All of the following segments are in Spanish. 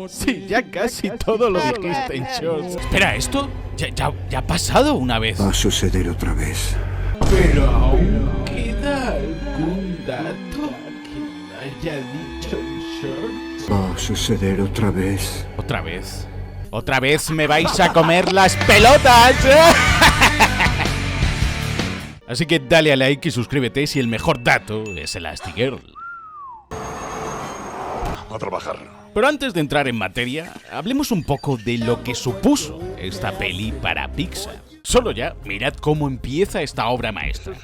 Sí, ya casi todo lo dijiste en shorts. Espera, ¿esto? ¿Ya ha pasado una vez? Va a suceder otra vez. Pero aún queda algún dato que haya dicho en shorts. Va a suceder otra vez. ¿Otra vez? ¿Otra vez me vais a comer las pelotas? Así que dale a like y suscríbete si el mejor dato es Elastigirl. A trabajar. Pero antes de entrar en materia, hablemos un poco de lo que supuso esta peli para Pixar. Solo ya, mirad cómo empieza esta obra maestra.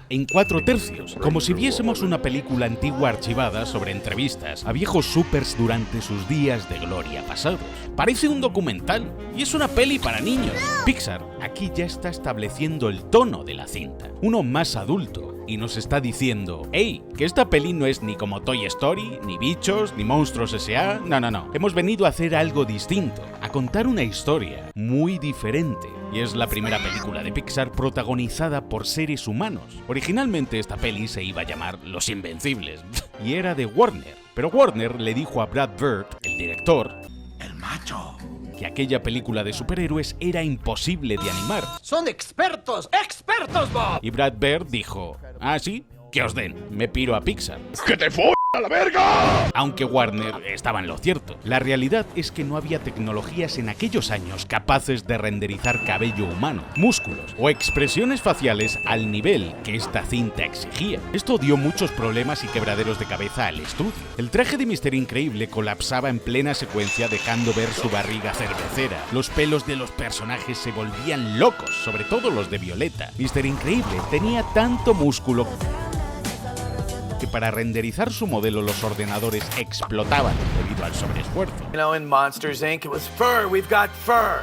En 4/3, como si viésemos una película antigua archivada sobre entrevistas a viejos supers durante sus días de gloria pasados. Parece un documental y es una peli para niños. Pixar aquí ya está estableciendo el tono de la cinta, uno más adulto, y nos está diciendo, hey, que esta peli no es ni como Toy Story, ni Bichos, ni Monstruos S.A. No. Hemos venido a hacer algo distinto, a contar una historia muy diferente. Y es la primera película de Pixar protagonizada por seres humanos. Originalmente esta peli se iba a llamar Los Invencibles y era de Warner. Pero Warner le dijo a Brad Bird, el director, El macho. que aquella película de superhéroes era imposible de animar. ¡Son expertos! ¡Expertos, Bob! Y Brad Bird dijo, ah, sí, que os den, me piro a Pixar. ¡Que te a la verga! Aunque Warner estaba en lo cierto. La realidad es que no había tecnologías en aquellos años capaces de renderizar cabello humano, músculos o expresiones faciales al nivel que esta cinta exigía. Esto dio muchos problemas y quebraderos de cabeza al estudio. El traje de Mr. Increíble colapsaba en plena secuencia dejando ver su barriga cervecera. Los pelos de los personajes se volvían locos, sobre todo los de Violeta. Mr. Increíble tenía tanto músculo que para renderizar su modelo los ordenadores explotaban debido al sobreesfuerzo. You know, in Monsters, Inc., it was fur, we've got fur.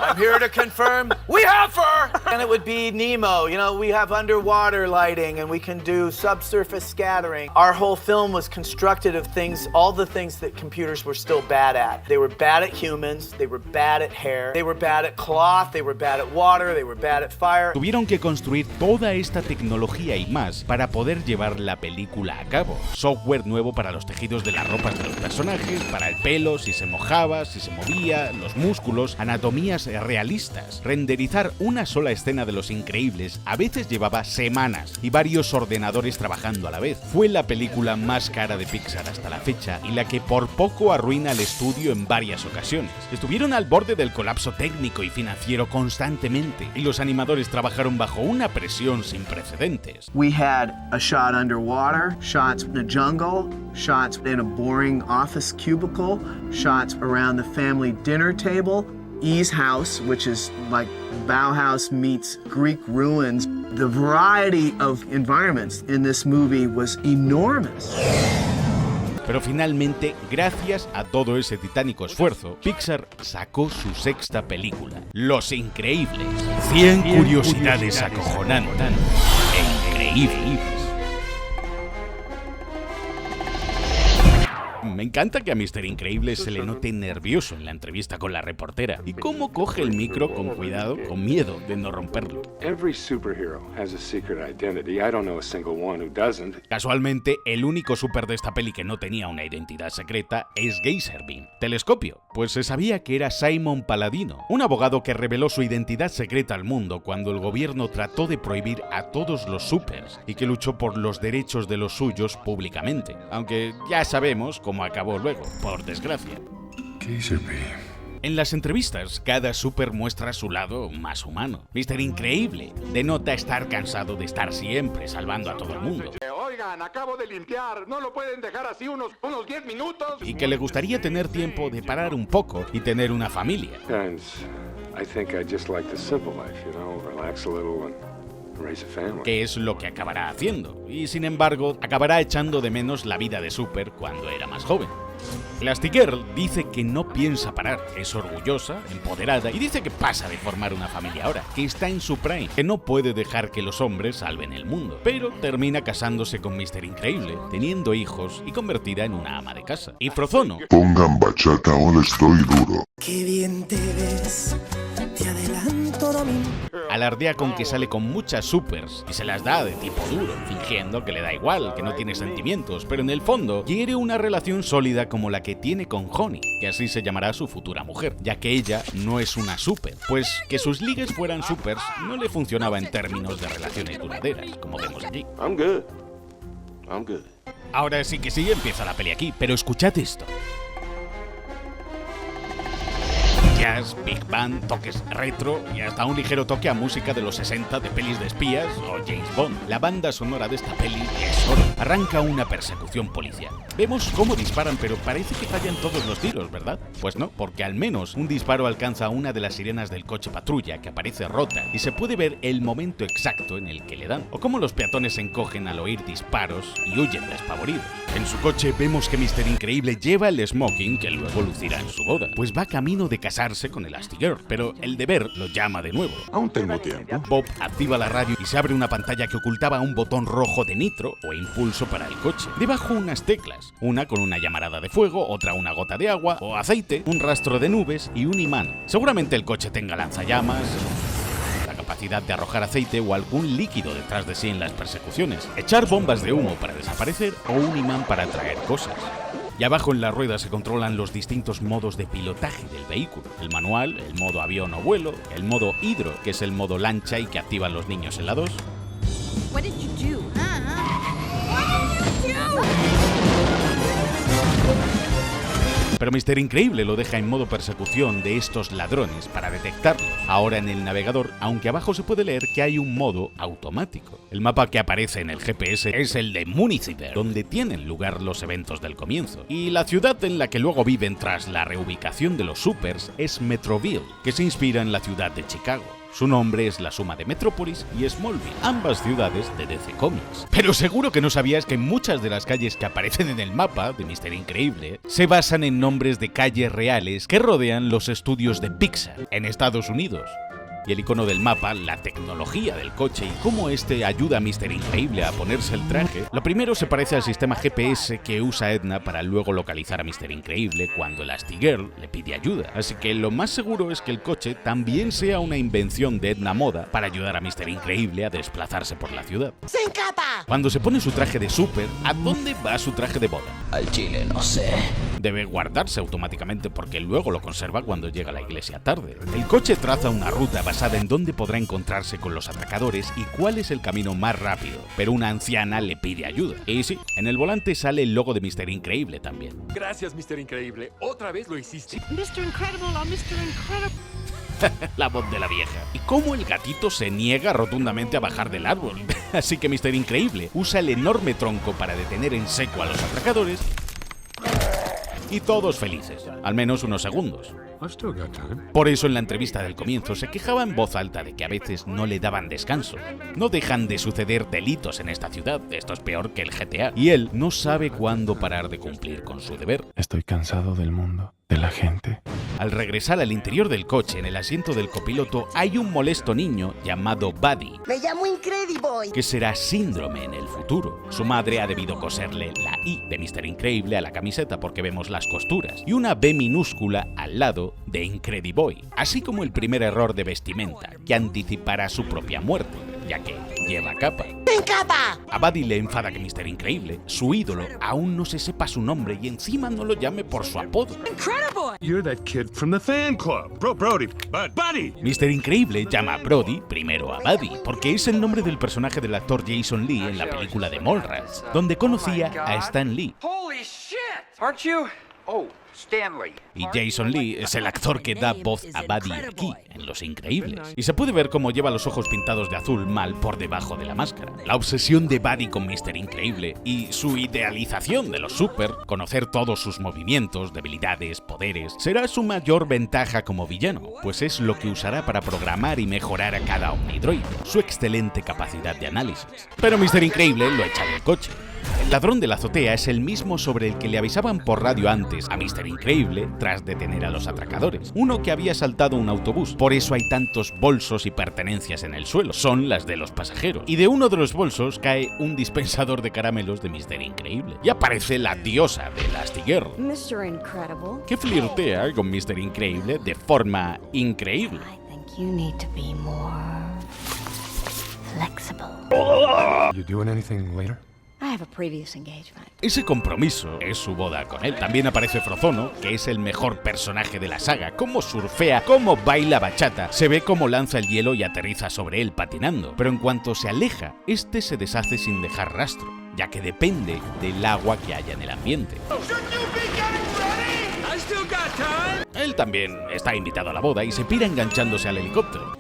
I'm here to confirm, we have fur! And it would be Nemo, you know, we have underwater lighting and we can do subsurface scattering. Our whole film was constructed of things, all the things that computers were still bad at. They were bad at humans, they were bad at hair, they were bad at cloth, they were bad at water, they were bad at fire. Tuvieron que construir toda esta tecnología y más para poder llevar la película a cabo. Software nuevo para los tejidos de las ropas de los personajes, para el pelo, si se mojaba, si se movía, los músculos, anatomías realistas. Renderizar una sola escena de Los Increíbles a veces llevaba semanas y varios ordenadores trabajando a la vez. Fue la película más cara de Pixar hasta la fecha y la que por poco arruina el estudio en varias ocasiones. Estuvieron al borde del colapso técnico y financiero constantemente y los animadores trabajaron bajo una presión sin precedentes. We had a shot underwater, shots in a jungle, shots in a boring office cubicle, shots around the family dinner table, E's house, which is like Bauhaus meets Greek ruins. The variety of environments in this movie was enormous. Pero finalmente, gracias a todo ese titánico esfuerzo, Pixar sacó su sexta película, Los Increíbles. 100 curiosidades acojonantes e increíbles. Me encanta que a Mr. Increíble se le note nervioso en la entrevista con la reportera y cómo coge el micro con cuidado, con miedo de no romperlo. Every superhero has a secret identity. I don't know a single one who doesn't. Casualmente, el único super de esta peli que no tenía una identidad secreta es Geyser Beam. Telescopio, pues se sabía que era Simon Paladino, un abogado que reveló su identidad secreta al mundo cuando el gobierno trató de prohibir a todos los supers y que luchó por los derechos de los suyos públicamente. Aunque ya sabemos cómo acabó luego, por desgracia. Geyser Beam. En las entrevistas, cada super muestra su lado más humano. Mr. Increíble denota estar cansado de estar siempre salvando a todo el mundo. Oigan, acabo de limpiar. ¿No lo pueden dejar así unos 10 minutos? Y que le gustaría tener tiempo de parar un poco y tener una familia. And I think I just like the simple life, you know, relax a little and raise a family. Que es lo que acabará haciendo. Y sin embargo, acabará echando de menos la vida de Super cuando era más joven. Elastigirl dice que no piensa parar, es orgullosa, empoderada y dice que pasa de formar una familia ahora, que está en su prime, que no puede dejar que los hombres salven el mundo, pero termina casándose con Mr. Increíble, teniendo hijos y convertida en una ama de casa. Y Frozono, Pongan bachata o estoy duro. ¡Qué bien te ves! Te adelanto domingo. a alardea con que sale con muchas supers y se las da de tipo duro, fingiendo que le da igual, que no tiene sentimientos, pero en el fondo quiere una relación sólida como la que tiene con Honey, que así se llamará su futura mujer, ya que ella no es una super, pues que sus ligues fueran supers no le funcionaba en términos de relaciones duraderas, como vemos allí. I'm good. Ahora sí que sí, empieza la peli aquí, pero escuchad esto. Jazz, big band, toques retro y hasta un ligero toque a música de los 60 de pelis de espías o James Bond. La banda sonora de esta peli es oro. Arranca una persecución policial. Vemos cómo disparan, pero parece que fallan todos los tiros, ¿verdad? Pues no, porque al menos un disparo alcanza a una de las sirenas del coche patrulla, que aparece rota, y se puede ver el momento exacto en el que le dan, o cómo los peatones se encogen al oír disparos y huyen despavoridos. En su coche vemos que Mr. Increíble lleva el smoking que luego lucirá en su boda, pues va camino de casarse con Elastigirl, pero el deber lo llama de nuevo. Aún tengo tiempo. Bob activa la radio y se abre una pantalla que ocultaba un botón rojo de nitro o impulso para el coche. Debajo unas teclas, una con una llamarada de fuego, otra una gota de agua o aceite, un rastro de nubes y un imán. Seguramente el coche tenga lanzallamas, la capacidad de arrojar aceite o algún líquido detrás de sí en las persecuciones, echar bombas de humo para desaparecer o un imán para atraer cosas. Y abajo en la rueda se controlan los distintos modos de pilotaje del vehículo. El manual, el modo avión o vuelo, el modo hidro, que es el modo lancha y que activan los niños en la 2. What did you do? What did you do? Pero Mr. Increíble lo deja en modo persecución de estos ladrones para detectarlos. Ahora en el navegador, aunque abajo se puede leer que hay un modo automático. El mapa que aparece en el GPS es el de Municiper, donde tienen lugar los eventos del comienzo. Y la ciudad en la que luego viven tras la reubicación de los supers es Metroville, que se inspira en la ciudad de Chicago. Su nombre es la suma de Metrópolis y Smallville, ambas ciudades de DC Comics. Pero seguro que no sabías que muchas de las calles que aparecen en el mapa de Mr. Increíble se basan en nombres de calles reales que rodean los estudios de Pixar en Estados Unidos. Y el icono del mapa, la tecnología del coche y cómo este ayuda a Mr. Increíble a ponerse el traje. Lo primero se parece al sistema GPS que usa Edna para luego localizar a Mr. Increíble cuando Elastigirl le pide ayuda. Así que lo más seguro es que el coche también sea una invención de Edna Moda para ayudar a Mr. Increíble a desplazarse por la ciudad. ¡Sin capa! Cuando se pone su traje de super, ¿a dónde va su traje de boda? Al chile no sé. Debe guardarse automáticamente porque luego lo conserva cuando llega a la iglesia tarde. El coche traza una ruta basada en dónde podrá encontrarse con los atracadores y cuál es el camino más rápido, pero una anciana le pide ayuda. Y sí, en el volante sale el logo de Mr. Increíble también. Gracias, Mr. Increíble. Otra vez lo hiciste. Mr. Incredible, Mr. Incredible. La voz de la vieja. Y cómo el gatito se niega rotundamente a bajar del árbol. Así que Mr. Increíble usa el enorme tronco para detener en seco a los atracadores y todos felices, al menos unos segundos. Por eso en la entrevista del comienzo se quejaba en voz alta de que a veces no le daban descanso. No dejan de suceder delitos en esta ciudad, esto es peor que el GTA, y él no sabe cuándo parar de cumplir con su deber. Estoy cansado del mundo, de la gente. Al regresar al interior del coche, en el asiento del copiloto, hay un molesto niño llamado Buddy. Me llamo Incrediboy. Que será síndrome en el futuro. Su madre ha debido coserle la I de Mr. Increíble a la camiseta porque vemos las costuras, y una B minúscula al lado de Incrediboy, así como el primer error de vestimenta, que anticipará su propia muerte, ya que lleva capa. ¡Sin capa! A Buddy le enfada que Mr. Increíble, su ídolo, aún no se sepa su nombre y encima no lo llame por su apodo. Incrediboy. You're that kid from the fan club. Brody. Buddy. Mr. Increíble llama a Brody primero a Buddy, porque es el nombre del personaje del actor Jason Lee en la película de Mallrats, donde conocía a Stan Lee. Holy shit! Aren't you? Oh, Stanley. Y Jason Lee es el actor que da voz a Buddy aquí, en Los Increíbles. Y se puede ver cómo lleva los ojos pintados de azul mal por debajo de la máscara. La obsesión de Buddy con Mr. Increíble y su idealización de los super, conocer todos sus movimientos, debilidades, poderes, será su mayor ventaja como villano, pues es lo que usará para programar y mejorar a cada Omnidroid, su excelente capacidad de análisis. Pero Mr. Increíble lo echa del coche. El ladrón de la azotea es el mismo sobre el que le avisaban por radio antes a Mr. Increíble tras detener a los atracadores. Uno que había saltado un autobús. Por eso hay tantos bolsos y pertenencias en el suelo. Son las de los pasajeros. Y de uno de los bolsos cae un dispensador de caramelos de Mr. Increíble. Y aparece la diosa de Elastigirl, Mr. Incredible. que flirtea con Mr. Increíble de forma increíble. I think you need to be more flexible. You doing anything later? I have a previous engagement. Ese compromiso es su boda con él. También aparece Frozono, que es el mejor personaje de la saga. Cómo surfea, cómo baila bachata. Se ve cómo lanza el hielo y aterriza sobre él patinando. Pero en cuanto se aleja, este se deshace sin dejar rastro, ya que depende del agua que haya en el ambiente. Él también está invitado a la boda y se pira enganchándose al helicóptero.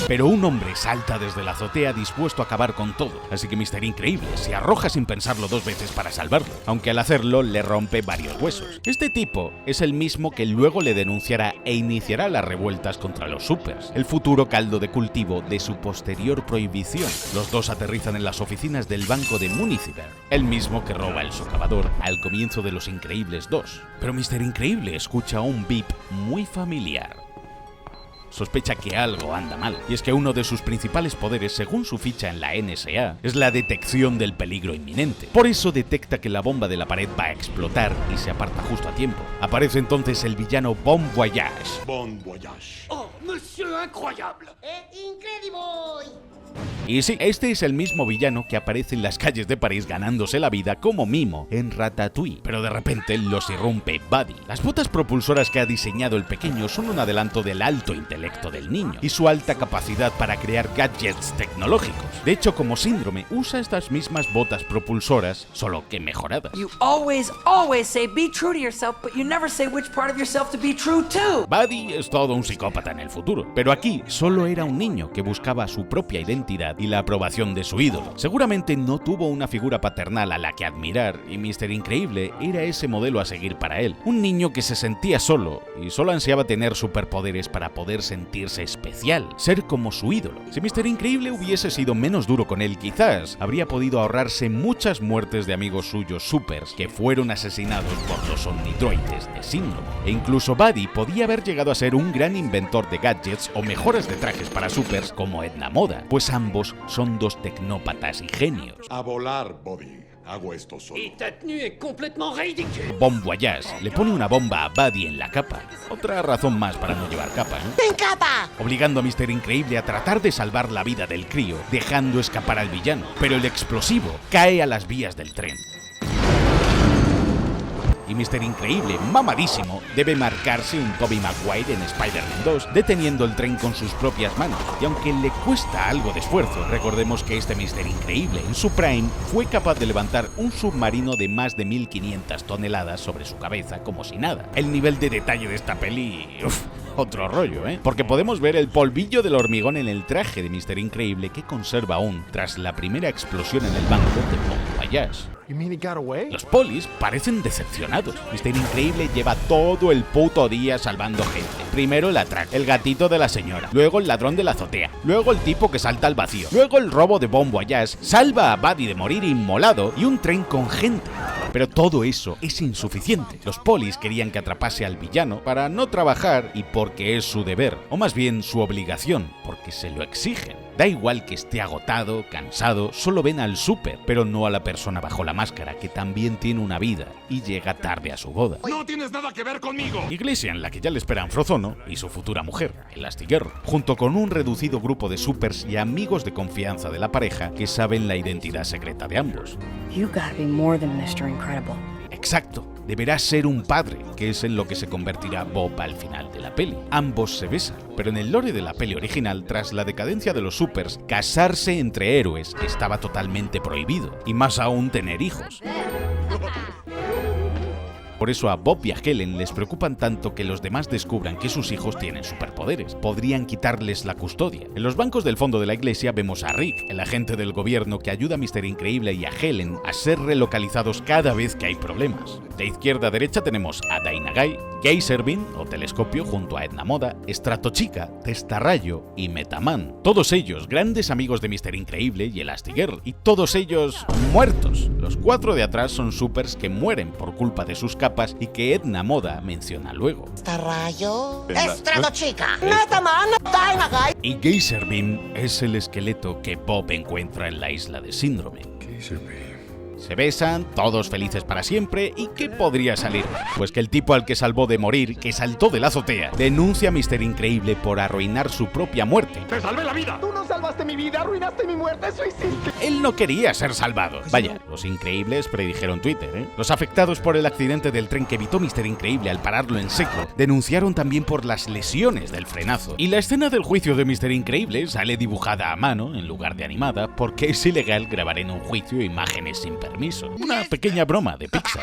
Pero un hombre salta desde la azotea dispuesto a acabar con todo, así que Mr. Increíble se arroja sin pensarlo 2 veces para salvarlo, aunque al hacerlo le rompe varios huesos. Este tipo es el mismo que luego le denunciará e iniciará las revueltas contra los supers, el futuro caldo de cultivo de su posterior prohibición. Los dos aterrizan en las oficinas del banco de Municiper, el mismo que roba el socavador al comienzo de Los Increíbles 2. Pero Mr. Increíble escucha un bip muy familiar. Sospecha que algo anda mal, y es que uno de sus principales poderes, según su ficha en la NSA, es la detección del peligro inminente. Por eso detecta que la bomba de la pared va a explotar y se aparta justo a tiempo. Aparece entonces el villano Bon Voyage. Bon voyage. Oh, monsieur incroyable. Incredible. Y sí, este es el mismo villano que aparece en las calles de París ganándose la vida como mimo en Ratatouille, pero de repente los irrumpe Buddy. Las botas propulsoras que ha diseñado el pequeño son un adelanto del alto intelecto del niño y su alta capacidad para crear gadgets tecnológicos. De hecho, como Síndrome, usa estas mismas botas propulsoras, solo que mejoradas. You always say be true to yourself, but you never say which part of yourself to be true to. Buddy es todo un psicópata en el futuro, pero aquí solo era un niño que buscaba su propia identidad y la aprobación de su ídolo. Seguramente no tuvo una figura paternal a la que admirar y Mr. Increíble era ese modelo a seguir para él. Un niño que se sentía solo y solo ansiaba tener superpoderes para poder sentirse especial, ser como su ídolo. Si Mr. Increíble hubiese sido menos duro con él, quizás habría podido ahorrarse muchas muertes de amigos suyos supers que fueron asesinados por los omnidroides de Síndrome. E incluso Buddy podía haber llegado a ser un gran inventor de gadgets o mejoras de trajes para supers como Edna Moda, pues ambos son dos tecnópatas y genios. A volar, Bobby. Hago esto solo. Bon Voyage le pone una bomba a Buddy en la capa. Otra razón más para no llevar capa, ¿eh? ¡Sin capa! Obligando a Mr. Increíble a tratar de salvar la vida del crío, dejando escapar al villano. Pero el explosivo cae a las vías del tren. Y Mr. Increíble, mamadísimo, debe marcarse un Tobey Maguire en Spider-Man 2, deteniendo el tren con sus propias manos. Y aunque le cuesta algo de esfuerzo, recordemos que este Mr. Increíble, en su prime, fue capaz de levantar un submarino de más de 1500 toneladas sobre su cabeza como si nada. El nivel de detalle de esta peli... otro rollo, ¿eh? Porque podemos ver el polvillo del hormigón en el traje de Mr. Increíble que conserva aún tras la primera explosión en el banco de Bon Voyage. Los polis parecen decepcionados. Mr. Increíble lleva todo el puto día salvando gente. Primero el atraco, el gatito de la señora, luego el ladrón de la azotea, luego el tipo que salta al vacío, luego el robo de Bon Voyage, salva a Buddy de morir inmolado y un tren con gente. Pero todo eso es insuficiente. Los polis querían que atrapase al villano para no trabajar y porque es su deber, o más bien su obligación, porque se lo exigen. Da igual que esté agotado, cansado, solo ven al súper, pero no a la persona bajo la máscara, que también tiene una vida y llega tarde a su boda. ¡No tienes nada que ver conmigo! Iglesia en la que ya le esperan Frozono y su futura mujer, Elastigirl, junto con un reducido grupo de supers y amigos de confianza de la pareja que saben la identidad secreta de ambos. You gotta be more than Mr. Incredible. Exacto, deberá ser un padre, que es en lo que se convertirá Bob al final de la peli. Ambos se besan, pero en el lore de la peli original, tras la decadencia de los supers, casarse entre héroes estaba totalmente prohibido, y más aún tener hijos. Por eso a Bob y a Helen les preocupan tanto que los demás descubran que sus hijos tienen superpoderes. Podrían quitarles la custodia. En los bancos del fondo de la iglesia vemos a Rick, el agente del gobierno que ayuda a Mr. Increíble y a Helen a ser relocalizados cada vez que hay problemas. De izquierda a derecha tenemos a Dynaguy, Geyserbeam o telescopio junto a Edna Moda, Stratochica, Testarrayo y Metaman. Todos ellos grandes amigos de Mr. Increíble y Elastigirl, y todos ellos muertos. Los 4 de atrás son supers que mueren por culpa de sus capas y que Edna Moda menciona luego. Testarrayo, Stratochica, Metaman, Dynaguy. Y Geyserbeam es el esqueleto que Bob encuentra en la isla de Síndrome. Geyserbeam. Se besan, todos felices para siempre, ¿y qué podría salir? Pues que el tipo al que salvó de morir, que saltó de la azotea, denuncia a Mr. Increíble por arruinar su propia muerte. ¡Te salvé la vida! ¡Tú no salvaste mi vida! ¡Arruinaste mi muerte! ¡Eso hiciste! Él no quería ser salvado. Vaya, los increíbles predijeron Twitter, ¿eh? Los afectados por el accidente del tren que evitó Mr. Increíble al pararlo en seco denunciaron también por las lesiones del frenazo. Y la escena del juicio de Mr. Increíble sale dibujada a mano en lugar de animada porque es ilegal grabar en un juicio imágenes sin permiso. Una pequeña broma de Pixar.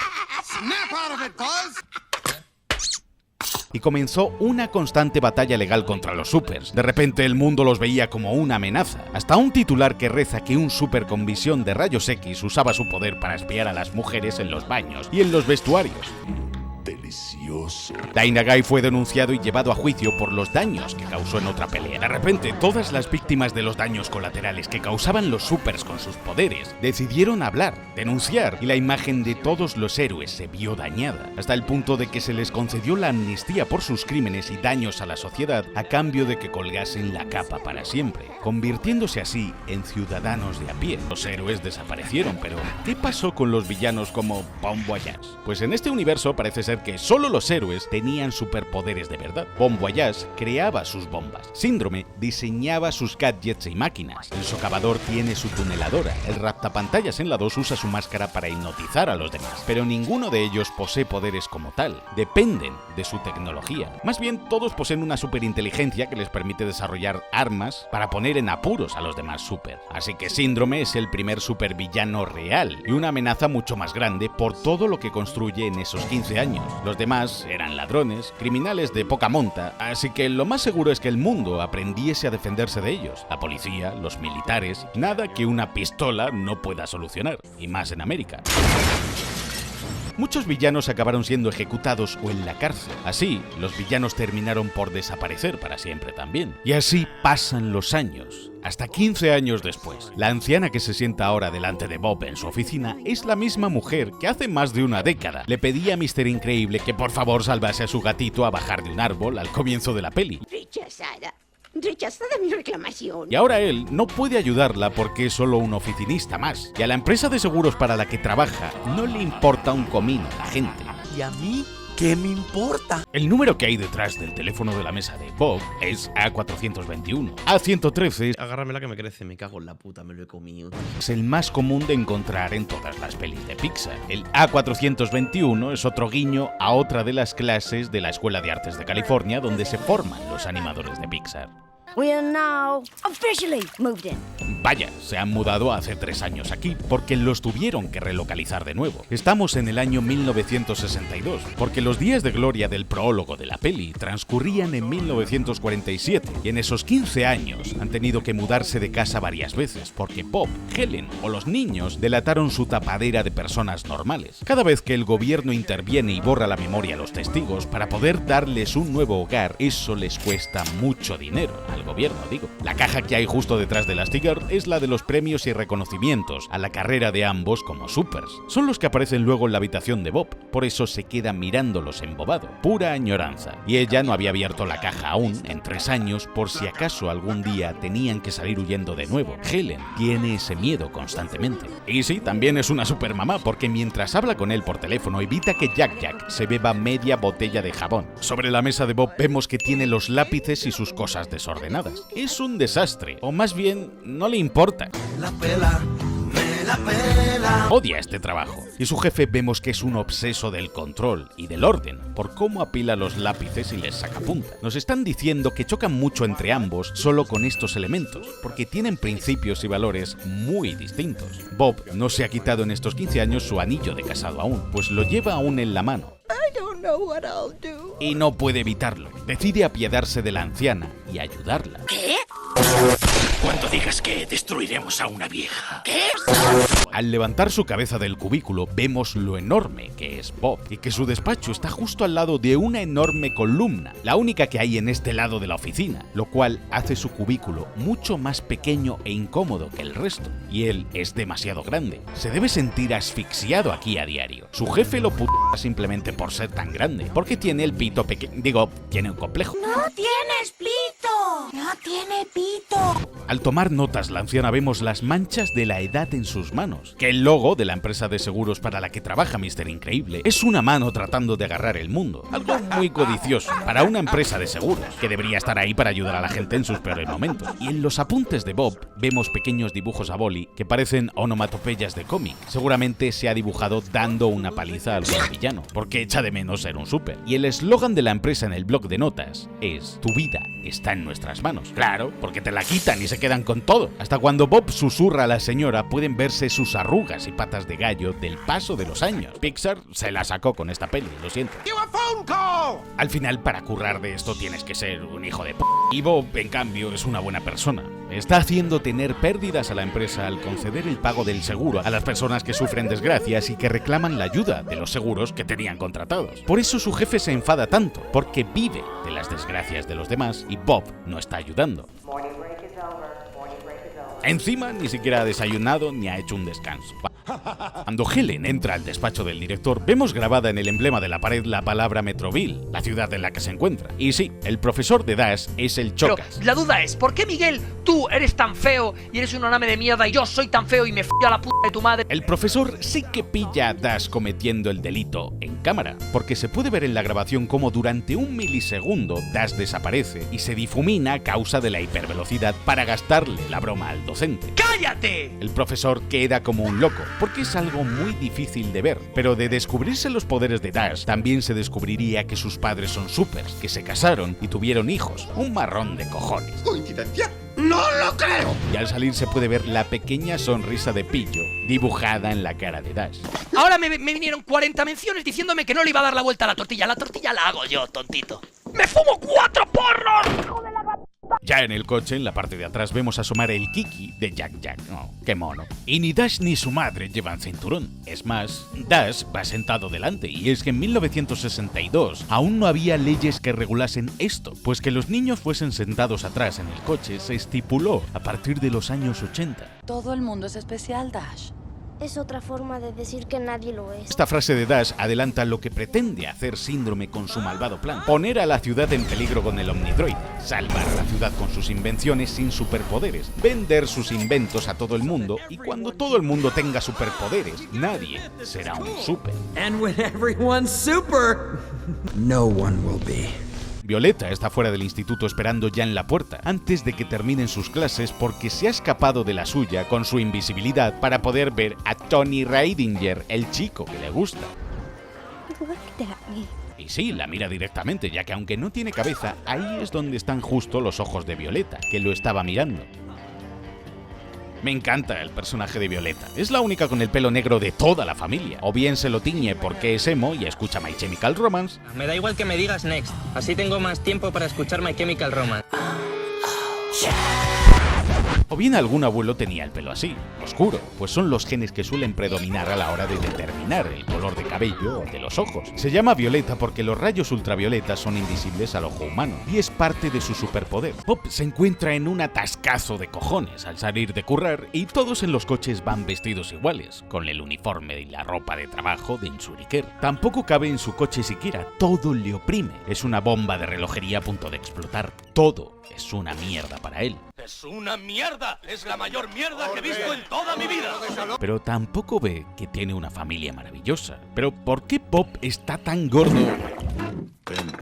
Y comenzó una constante batalla legal contra los supers. De repente el mundo los veía como una amenaza. Hasta un titular que reza que un super con visión de rayos X usaba su poder para espiar a las mujeres en los baños y en los vestuarios. Delicioso. Dynaguy fue denunciado y llevado a juicio por los daños que causó en otra pelea. De repente, todas las víctimas de los daños colaterales que causaban los supers con sus poderes decidieron hablar, denunciar, y la imagen de todos los héroes se vio dañada, hasta el punto de que se les concedió la amnistía por sus crímenes y daños a la sociedad a cambio de que colgasen la capa para siempre, convirtiéndose así en ciudadanos de a pie. Los héroes desaparecieron, pero ¿qué pasó con los villanos como Bon Voyage? Pues en este universo parece ser que solo los héroes tenían superpoderes de verdad. Bon Voyage creaba sus bombas. Síndrome diseñaba sus gadgets y máquinas. El socavador tiene su tuneladora. El raptapantallas en la 2 usa su máscara para hipnotizar a los demás. Pero ninguno de ellos posee poderes como tal. Dependen de su tecnología. Más bien, todos poseen una superinteligencia que les permite desarrollar armas para poner en apuros a los demás super. Así que Síndrome es el primer supervillano real y una amenaza mucho más grande por todo lo que construye en esos 15 años. Los demás eran ladrones, criminales de poca monta, así que lo más seguro es que el mundo aprendiese a defenderse de ellos. La policía, los militares, nada que una pistola no pueda solucionar, y más en América. Muchos villanos acabaron siendo ejecutados o en la cárcel. Así, los villanos terminaron por desaparecer para siempre también. Y así pasan los años. Hasta 15 años después, la anciana que se sienta ahora delante de Bob en su oficina es la misma mujer que hace más de una década le pedía a Mr. Increíble que por favor salvase a su gatito a bajar de un árbol al comienzo de la peli. Rechazada mi reclamación. Y ahora él no puede ayudarla porque es solo un oficinista más. Y a la empresa de seguros para la que trabaja no le importa un comino la gente. ¿Y a mí? ¿Qué me importa? El número que hay detrás del teléfono de la mesa de Bob es A421. A113 agárrame que me crece, me cago en la puta, me lo he comido. Es el más común de encontrar en todas las pelis de Pixar. El A421 es otro guiño a otra de las clases de la Escuela de Artes de California donde se forman los animadores de Pixar. We are now officially moved in. Vaya, se han mudado hace 3 años aquí, porque los tuvieron que relocalizar de nuevo. Estamos en el año 1962, porque los días de gloria del prólogo de la peli transcurrían en 1947, y en esos 15 años han tenido que mudarse de casa varias veces, porque Bob, Helen o los niños delataron su tapadera de personas normales. Cada vez que el gobierno interviene y borra la memoria a los testigos para poder darles un nuevo hogar, eso les cuesta mucho dinero al gobierno, digo. La caja que hay justo detrás de las Tigger es la de los premios y reconocimientos a la carrera de ambos como supers. Son los que aparecen luego en la habitación de Bob, por eso se queda mirándolos embobado. Pura añoranza. Y ella no había abierto la caja aún en 3 años por si acaso algún día tenían que salir huyendo de nuevo. Helen tiene ese miedo constantemente. Y sí, también es una supermamá porque mientras habla con él por teléfono evita que Jack se beba media botella de jabón. Sobre la mesa de Bob vemos que tiene los lápices y sus cosas desordenadas. Es un desastre, o más bien no le importa. La pela, me la pela. Odia este trabajo. Y su jefe vemos que es un obseso del control y del orden, por cómo apila los lápices y les saca punta. Nos están diciendo que chocan mucho entre ambos solo con estos elementos, porque tienen principios y valores muy distintos. Bob no se ha quitado en estos 15 años su anillo de casado aún, pues lo lleva aún en la mano. Y no puede evitarlo. Decide apiadarse de la anciana y ayudarla. ¿Qué? Cuando digas que destruiremos a una vieja. ¿Qué? Al levantar su cabeza del cubículo, vemos lo enorme que es Bob y que su despacho está justo al lado de una enorme columna, la única que hay en este lado de la oficina, lo cual hace su cubículo mucho más pequeño e incómodo que el resto. Y él es demasiado grande. Se debe sentir asfixiado aquí a diario. Su jefe lo puta simplemente por ser tan grande, porque tiene el pito pequeño. Digo, tiene un complejo. ¡No tienes pito! ¡No tiene pito! Al tomar notas la anciana vemos las manchas de la edad en sus manos, que el logo de la empresa de seguros para la que trabaja Mr. Increíble es una mano tratando de agarrar el mundo, algo muy codicioso para una empresa de seguros, que debería estar ahí para ayudar a la gente en sus peores momentos. Y en los apuntes de Bob vemos pequeños dibujos a boli que parecen onomatopeyas de cómic. Seguramente se ha dibujado dando una paliza a algún villano, porque echa de menos ser un súper. Y el eslogan de la empresa en el blog de notas es: tu vida está en nuestras manos. Claro, porque te la quitan y se quedan con todo. Hasta cuando Bob susurra a la señora pueden verse sus arrugas y patas de gallo del paso de los años. Pixar se la sacó con esta peli, lo siento. Al final, para currar de esto tienes que ser un hijo de p***. Y Bob, en cambio, es una buena persona. Está haciendo tener pérdidas a la empresa al conceder el pago del seguro a las personas que sufren desgracias y que reclaman la ayuda de los seguros que tenían contratados. Por eso su jefe se enfada tanto, porque vive de las desgracias de los demás y Bob no está ayudando. Encima, ni siquiera ha desayunado ni ha hecho un descanso. Cuando Helen entra al despacho del director, vemos grabada en el emblema de la pared la palabra Metroville, la ciudad en la que se encuentra. Y sí, el profesor de Dash es el Chocas. Pero la duda es, ¿por qué, Miguel, tú eres tan feo y eres un oname de mierda y yo soy tan feo y me a la puta de tu madre? El profesor sí que pilla a Dash cometiendo el delito en cámara, porque se puede ver en la grabación cómo durante un milisegundo Dash desaparece y se difumina a causa de la hipervelocidad para gastarle la broma al docente. ¡Cállate! El profesor queda como un loco, porque es algo muy difícil de ver, pero de descubrirse los poderes de Dash, también se descubriría que sus padres son supers, que se casaron y tuvieron hijos, un marrón de cojones. ¿Coincidencia? ¡No lo creo! Y al salir se puede ver la pequeña sonrisa de pillo dibujada en la cara de Dash. Ahora me vinieron 40 menciones diciéndome que no le iba a dar la vuelta a la tortilla la hago yo, tontito. ¡Me fumo 4 porros! ¡Hijo de la... Ya en el coche, en la parte de atrás, vemos asomar el Kiki de Jack Jack. Oh, qué mono. Y ni Dash ni su madre llevan cinturón. Es más, Dash va sentado delante, y es que en 1962 aún no había leyes que regulasen esto, pues que los niños fuesen sentados atrás en el coche se estipuló a partir de los años 80. Todo el mundo es especial, Dash. Es otra forma de decir que nadie lo es. Esta frase de Dash adelanta lo que pretende hacer Síndrome con su malvado plan: poner a la ciudad en peligro con el Omnidroid, salvar a la ciudad con sus invenciones sin superpoderes, vender sus inventos a todo el mundo, y cuando todo el mundo tenga superpoderes, nadie será un super. And when everyone's super, no one will be. Violeta está fuera del instituto esperando ya en la puerta, antes de que terminen sus clases, porque se ha escapado de la suya con su invisibilidad para poder ver a Tony Reidinger, el chico que le gusta. Y sí, la mira directamente, ya que aunque no tiene cabeza, ahí es donde están justo los ojos de Violeta, que lo estaba mirando. Me encanta el personaje de Violeta. Es la única con el pelo negro de toda la familia. O bien se lo tiñe porque es emo y escucha My Chemical Romance. Me da igual que me digas Next. Así tengo más tiempo para escuchar My Chemical Romance. O bien algún abuelo tenía el pelo así, oscuro, pues son los genes que suelen predominar a la hora de determinar el color de cabello o de los ojos. Se llama Violeta porque los rayos ultravioletas son invisibles al ojo humano, y es parte de su superpoder. Bob se encuentra en un atascazo de cojones al salir de currar, y todos en los coches van vestidos iguales, con el uniforme y la ropa de trabajo de Insuriker. Tampoco cabe en su coche siquiera, todo le oprime. Es una bomba de relojería a punto de explotar. Todo es una mierda para él. ¡Es una mierda! ¡Es la mayor mierda que he visto en toda mi vida! Pero tampoco ve que tiene una familia maravillosa. ¿Pero por qué Bob está tan gordo?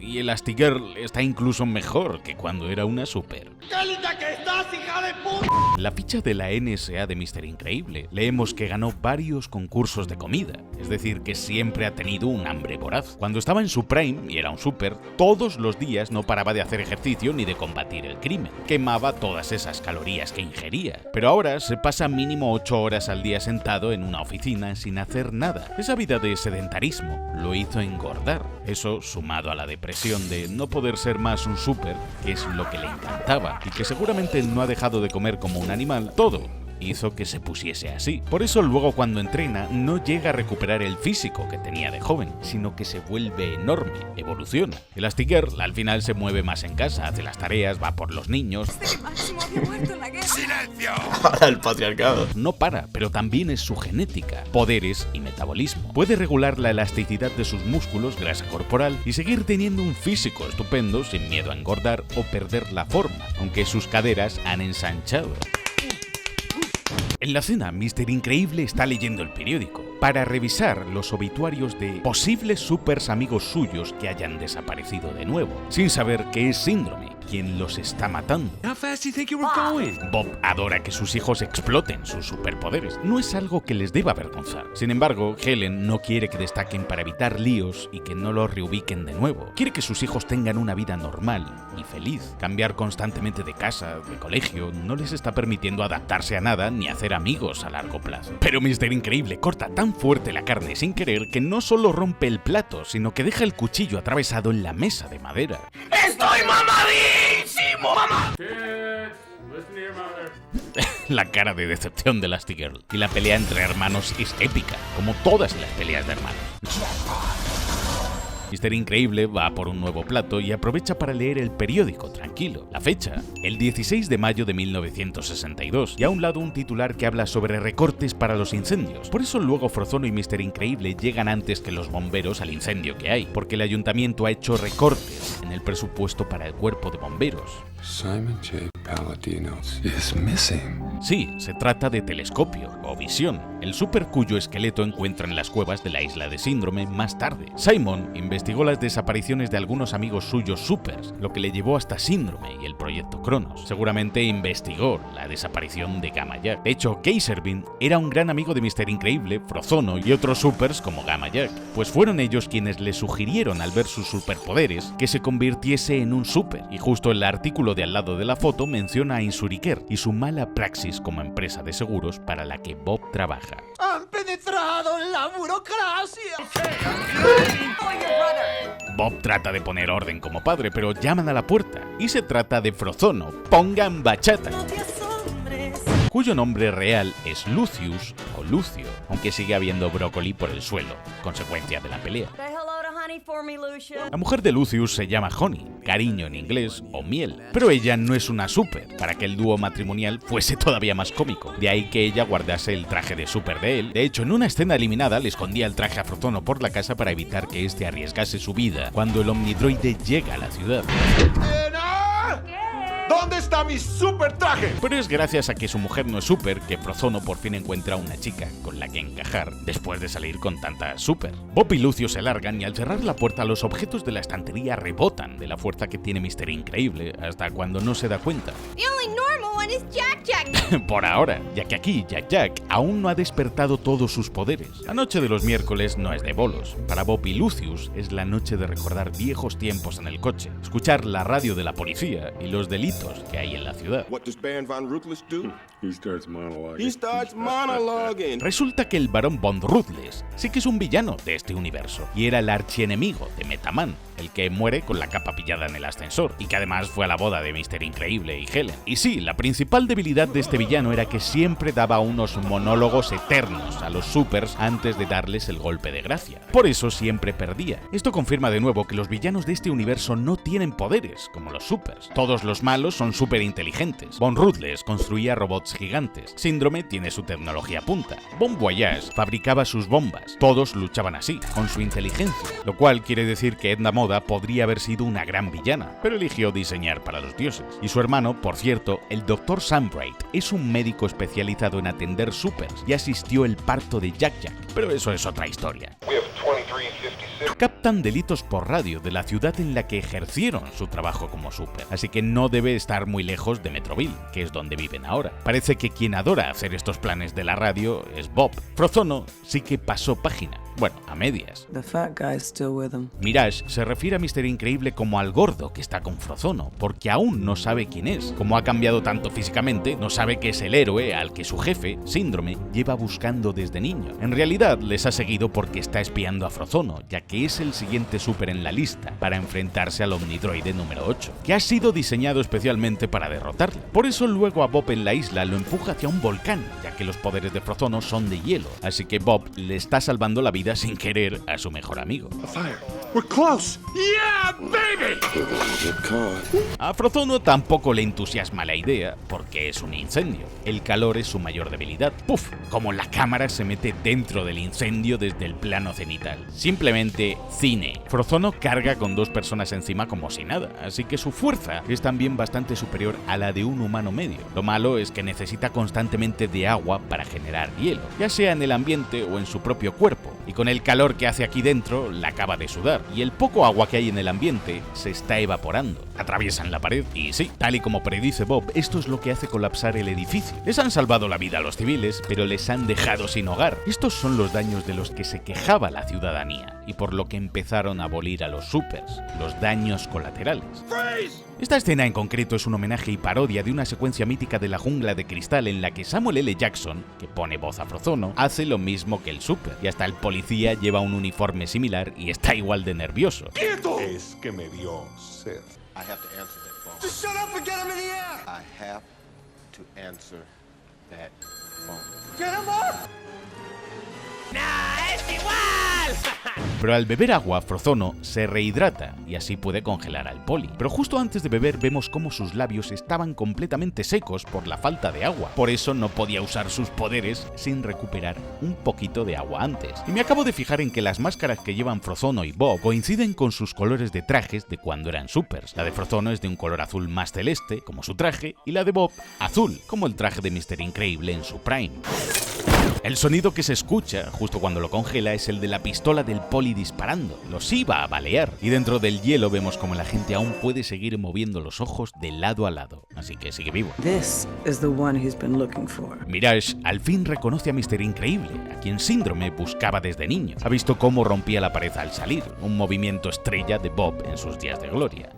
Y Elastigirl está incluso mejor que cuando era una super. ¡Qué linda que estás, hija de puta! La ficha de la NSA de Mr. Increíble leemos que ganó varios concursos de comida, es decir, que siempre ha tenido un hambre voraz. Cuando estaba en su prime y era un super, todos los días no paraba de hacer ejercicio ni de combatir el crimen. Quemaba todas esas calorías que ingería. Pero ahora se pasa mínimo 8 horas al día sentado en una oficina sin hacer nada. Esa vida de sedentarismo lo hizo engordar. Eso, sumado a la depresión de no poder ser más un súper, que es lo que le encantaba, y que seguramente no ha dejado de comer como un animal, todo hizo que se pusiese así. Por eso luego cuando entrena no llega a recuperar el físico que tenía de joven, sino que se vuelve enorme, evoluciona. Elastigirl al final se mueve más en casa, hace las tareas, va por los niños. ¡Silencio! Para el patriarcado. No para, pero también es su genética, poderes y metabolismo. Puede regular la elasticidad de sus músculos, grasa corporal y seguir teniendo un físico estupendo sin miedo a engordar o perder la forma, aunque sus caderas han ensanchado. En la cena, Mr. Increíble está leyendo el periódico para revisar los obituarios de posibles supers amigos suyos que hayan desaparecido de nuevo, sin saber que es Síndrome quien los está matando. Bob adora que sus hijos exploten sus superpoderes. No es algo que les deba avergonzar. Sin embargo, Helen no quiere que destaquen para evitar líos y que no los reubiquen de nuevo. Quiere que sus hijos tengan una vida normal y feliz. Cambiar constantemente de casa, de colegio, no les está permitiendo adaptarse a nada ni hacer amigos a largo plazo. Pero Mr. Increíble corta tan fuerte la carne sin querer que no solo rompe el plato, sino que deja el cuchillo atravesado en la mesa de madera. ¡Estoy mamadísimo, mamá! La cara de decepción de Elastigirl. Y la pelea entre hermanos es épica, como todas las peleas de hermanos. Mr. Increíble va por un nuevo plato y aprovecha para leer el periódico tranquilo. La fecha, el 16 de mayo de 1962, y a un lado un titular que habla sobre recortes para los incendios. Por eso luego Frozono y Mr. Increíble llegan antes que los bomberos al incendio que hay, porque el ayuntamiento ha hecho recortes en el presupuesto para el cuerpo de bomberos. Simon J. Palladino is missing. Sí, se trata de Telescopio, o Visión, el super cuyo esqueleto encuentran en las cuevas de la isla de Síndrome más tarde. Simon investigó las desapariciones de algunos amigos suyos supers, lo que le llevó hasta Síndrome y el proyecto Cronos. Seguramente investigó la desaparición de Gamma Jack. De hecho, Kaiserbeam era un gran amigo de Mr. Increíble, Frozono y otros supers como Gamma Jack, pues fueron ellos quienes le sugirieron al ver sus superpoderes que se convirtiese en un super, y justo el artículo de al lado de la foto menciona a Insuriker y su mala praxis como empresa de seguros para la que Bob trabaja. ¡Han penetrado en la burocracia! Bob trata de poner orden como padre, pero llaman a la puerta y se trata de Frozono, pongan bachata, cuyo nombre real es Lucius o Lucio, aunque sigue habiendo brócoli por el suelo, consecuencia de la pelea. La mujer de Lucius se llama Honey, cariño en inglés o miel, pero ella no es una super, para que el dúo matrimonial fuese todavía más cómico, de ahí que ella guardase el traje de super de él. De hecho, en una escena eliminada le escondía el traje a Frozono por la casa para evitar que este arriesgase su vida cuando el omnidroide llega a la ciudad. ¿Dónde está mi super traje? Pero es gracias a que su mujer no es super que Frozono por fin encuentra una chica con la que encajar después de salir con tanta super. Bob y Lucio se largan y al cerrar la puerta los objetos de la estantería rebotan de la fuerza que tiene Mr. Increíble hasta cuando no se da cuenta. The only normal one is Jack Jack. Por ahora, ya que aquí Jack Jack aún no ha despertado todos sus poderes. La noche de los miércoles no es de bolos. Para Bob y Lucius es la noche de recordar viejos tiempos en el coche, escuchar la radio de la policía y los delitos que hay en la ciudad. What does Baron Von Ruthless do? He starts monologuing. He starts monologuing. Resulta que el Barón Von Ruthless sí que es un villano de este universo y era el archienemigo de Metaman, el que muere con la capa pillada en el ascensor y que además fue a la boda de Mr. Increíble y Helen. Y sí, la principal debilidad de este villano era que siempre daba unos monólogos eternos a los supers antes de darles el golpe de gracia. Por eso siempre perdía. Esto confirma de nuevo que los villanos de este universo no tienen poderes, como los supers. Todos los malos son súper inteligentes. Von Ruthless construía robots gigantes. Síndrome tiene su tecnología punta. Bon Voyage fabricaba sus bombas. Todos luchaban así, con su inteligencia. Lo cual quiere decir que Edna Moda podría haber sido una gran villana, pero eligió diseñar para los dioses. Y su hermano, por cierto, el Dr. Sunbright, es un médico especializado en atender supers y asistió el parto de Jack Jack. Pero eso es otra historia. Captan delitos por radio de la ciudad en la que ejercieron su trabajo como super, así que no debe estar muy lejos de Metroville, que es donde viven ahora. Parece que quien adora hacer estos planes de la radio es Bob. Frozono sí que pasó página Bueno, a medias. The fat guy's still with him. Mirage se refiere a Mr. Increíble como al gordo que está con Frozono, porque aún no sabe quién es. Como ha cambiado tanto físicamente, no sabe que es el héroe al que su jefe, Síndrome, lleva buscando desde niño. En realidad, les ha seguido porque está espiando a Frozono, ya que es el siguiente super en la lista para enfrentarse al Omnidroide número 8, que ha sido diseñado especialmente para derrotarle. Por eso luego a Bob en la isla lo empuja hacia un volcán, ya que los poderes de Frozono son de hielo, así que Bob le está salvando la vida sin querer a su mejor amigo. We're close. Yeah, baby. A Frozono tampoco le entusiasma la idea, porque es un incendio. El calor es su mayor debilidad. ¡Puf! Como la cámara se mete dentro del incendio desde el plano cenital. Simplemente cine. Frozono carga con 2 personas encima como si nada, así que su fuerza es también bastante superior a la de un humano medio. Lo malo es que necesita constantemente de agua para generar hielo, ya sea en el ambiente o en su propio cuerpo, y con el calor que hace aquí dentro la acaba de sudar, y el poco agua que hay en el ambiente se está evaporando. Atraviesan la pared y sí, tal y como predice Bob, esto es lo que hace colapsar el edificio. Les han salvado la vida a los civiles, pero les han dejado sin hogar. Estos son los daños de los que se quejaba la ciudadanía, y por lo que empezaron a abolir a los supers, los daños colaterales. Esta escena en concreto es un homenaje y parodia de una secuencia mítica de La Jungla de Cristal en la que Samuel L. Jackson, que pone voz a Frozono, hace lo mismo que el super, y hasta el policía lleva un uniforme similar y está igual de nervioso. Es que me dio sed. I have to answer that phone. Just shut up and get him in the air. I have to answer that phone. Get him up. ¡Nah, es igual! Pero al beber agua, Frozono se rehidrata y así puede congelar al poli. Pero justo antes de beber vemos cómo sus labios estaban completamente secos por la falta de agua. Por eso no podía usar sus poderes sin recuperar un poquito de agua antes. Y me acabo de fijar en que las máscaras que llevan Frozono y Bob coinciden con sus colores de trajes de cuando eran supers. La de Frozono es de un color azul más celeste, como su traje, y la de Bob azul, como el traje de Mr. Increíble en su prime. El sonido que se escucha justo cuando lo congela es el de la pistola del poli disparando. Los iba a balear. Y dentro del hielo vemos como la gente aún puede seguir moviendo los ojos de lado a lado. Así que sigue vivo. This is the one he's been looking for. Mirage al fin reconoce a Mr. Increíble, a quien Síndrome buscaba desde niño. Ha visto cómo rompía la pared al salir, un movimiento estrella de Bob en sus días de gloria.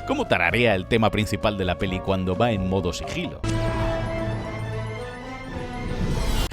¿Cómo tararea el tema principal de la peli cuando va en modo sigilo?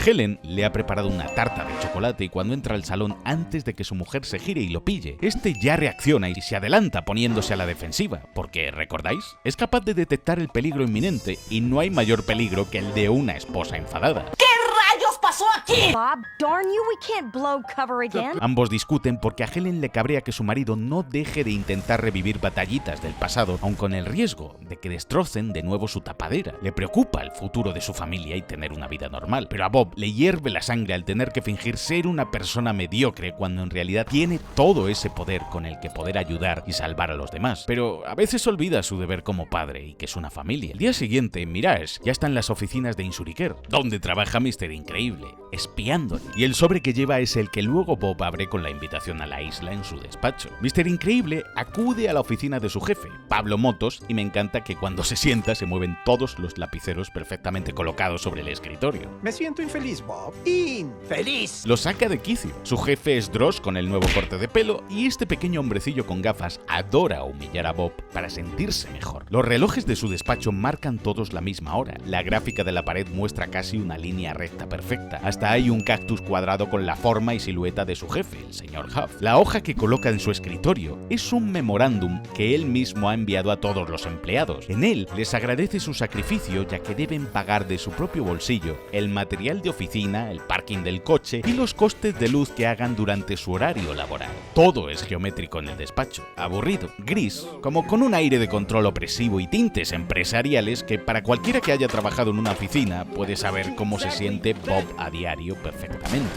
Helen le ha preparado una tarta de chocolate y cuando entra al salón antes de que su mujer se gire y lo pille, este ya reacciona y se adelanta poniéndose a la defensiva, porque, ¿recordáis? Es capaz de detectar el peligro inminente y no hay mayor peligro que el de una esposa enfadada. ¿Qué rayos pasó aquí? Bob, darn you, we can't blow cover again. Ambos discuten porque a Helen le cabrea que su marido no deje de intentar revivir batallitas del pasado, aun con el riesgo de que destrocen de nuevo su tapadera. Le preocupa el futuro de su familia y tener una vida normal, pero a Bob le hierve la sangre al tener que fingir ser una persona mediocre cuando en realidad tiene todo ese poder con el que poder ayudar y salvar a los demás. Pero a veces olvida su deber como padre y que es una familia. El día siguiente, Mirage ya está en las oficinas de Insuriker, donde trabaja Mr. Increíble, espiándole. Y el sobre que lleva es el que luego Bob abre con la invitación a la isla en su despacho. Mr. Increíble acude a la oficina de su jefe, Pablo Motos, y me encanta que cuando se sienta se mueven todos los lapiceros perfectamente colocados sobre el escritorio. Me siento infeliz, Bob. ¡Infeliz! Lo saca de quicio. Su jefe es Dross con el nuevo corte de pelo y este pequeño hombrecillo con gafas adora humillar a Bob para sentirse mejor. Los relojes de su despacho marcan todos la misma hora. La gráfica de la pared muestra casi una línea recta perfecta. Hasta hay un cactus cuadrado con la forma y silueta de su jefe, el señor Huff. La hoja que coloca en su escritorio es un memorándum que él mismo ha enviado a todos los empleados. En él les agradece su sacrificio ya que deben pagar de su propio bolsillo el material de oficina, el parking del coche y los costes de luz que hagan durante su horario laboral. Todo es geométrico en el despacho, aburrido, gris, como con un aire de control opresivo y tintes empresariales que para cualquiera que haya trabajado en una oficina puede saber cómo se siente Bob a diario perfectamente.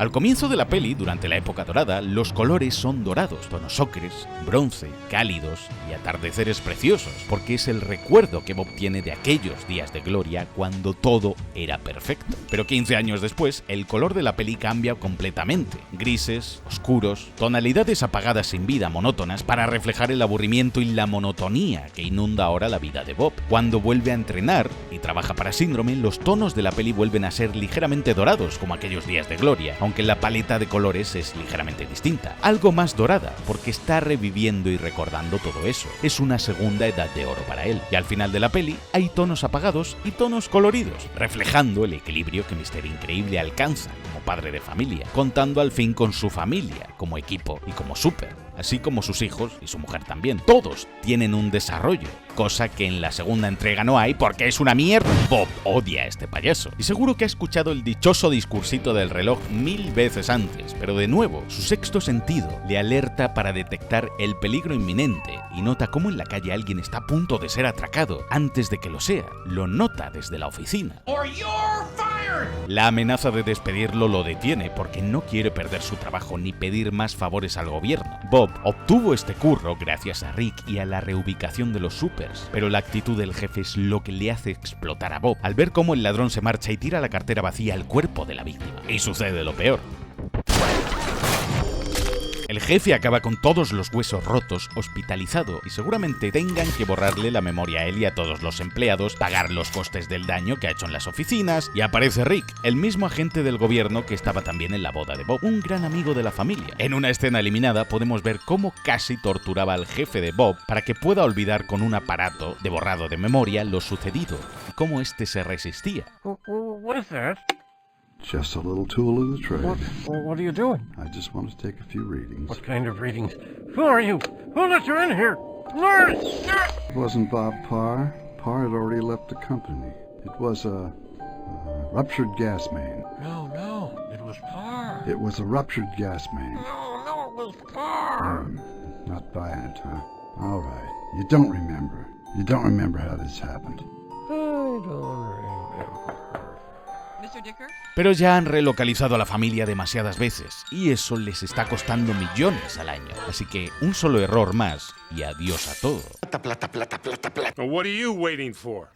Al comienzo de la peli, durante la época dorada, los colores son dorados, tonos ocres, bronce, cálidos y atardeceres preciosos, porque es el recuerdo que Bob tiene de aquellos días de gloria cuando todo era perfecto. Pero 15 años después, el color de la peli cambia completamente. Grises, oscuros, tonalidades apagadas sin vida, monótonas, para reflejar el aburrimiento y la monotonía que inunda ahora la vida de Bob. Cuando vuelve a entrenar y trabaja para Síndrome, los tonos de la peli vuelven a ser ligeramente dorados, como aquellos días de gloria, aunque la paleta de colores es ligeramente distinta. Algo más dorada, porque está reviviendo y recordando todo eso. Es una segunda edad de oro para él. Y al final de la peli hay tonos apagados y tonos coloridos, reflejando el equilibrio que Mr. Increíble alcanza como padre de familia, contando al fin con su familia, como equipo y como súper, así como sus hijos y su mujer también. Todos tienen un desarrollo, cosa que en la segunda entrega no hay porque es una mierda. Bob odia a este payaso, y seguro que ha escuchado el dichoso discursito del reloj 1000 veces antes, pero de nuevo, su sexto sentido le alerta para detectar el peligro inminente y nota cómo en la calle alguien está a punto de ser atracado antes de que lo sea. Lo nota desde la oficina. La amenaza de despedirlo lo detiene porque no quiere perder su trabajo ni pedir más favores al gobierno. Bob obtuvo este curro gracias a Rick y a la reubicación de los supers, pero la actitud del jefe es lo que le hace explotar a Bob al ver cómo el ladrón se marcha y tira la cartera vacía al cuerpo de la víctima. Y sucede lo peor. El jefe acaba con todos los huesos rotos, hospitalizado, y seguramente tengan que borrarle la memoria a él y a todos los empleados, pagar los costes del daño que ha hecho en las oficinas, y aparece Rick, el mismo agente del gobierno que estaba también en la boda de Bob, un gran amigo de la familia. En una escena eliminada podemos ver cómo casi torturaba al jefe de Bob para que pueda olvidar con un aparato de borrado de memoria lo sucedido, y cómo este se resistía. What is that? Just a little tool of the trade. What are you doing? I just want to take a few readings. What kind of readings? Who are you? Who let you in here? Learn! It wasn't Bob Parr. Parr had already left the company. It was a ruptured gas main. No, it was Parr. It was a ruptured gas main. No, it was Parr. Not buying it, huh? All right. You don't remember. You don't remember how this happened. I don't remember. Pero ya han relocalizado a la familia demasiadas veces, y eso les está costando millones al año. Así que un solo error más, y adiós a todo. Plata. What are you waiting for?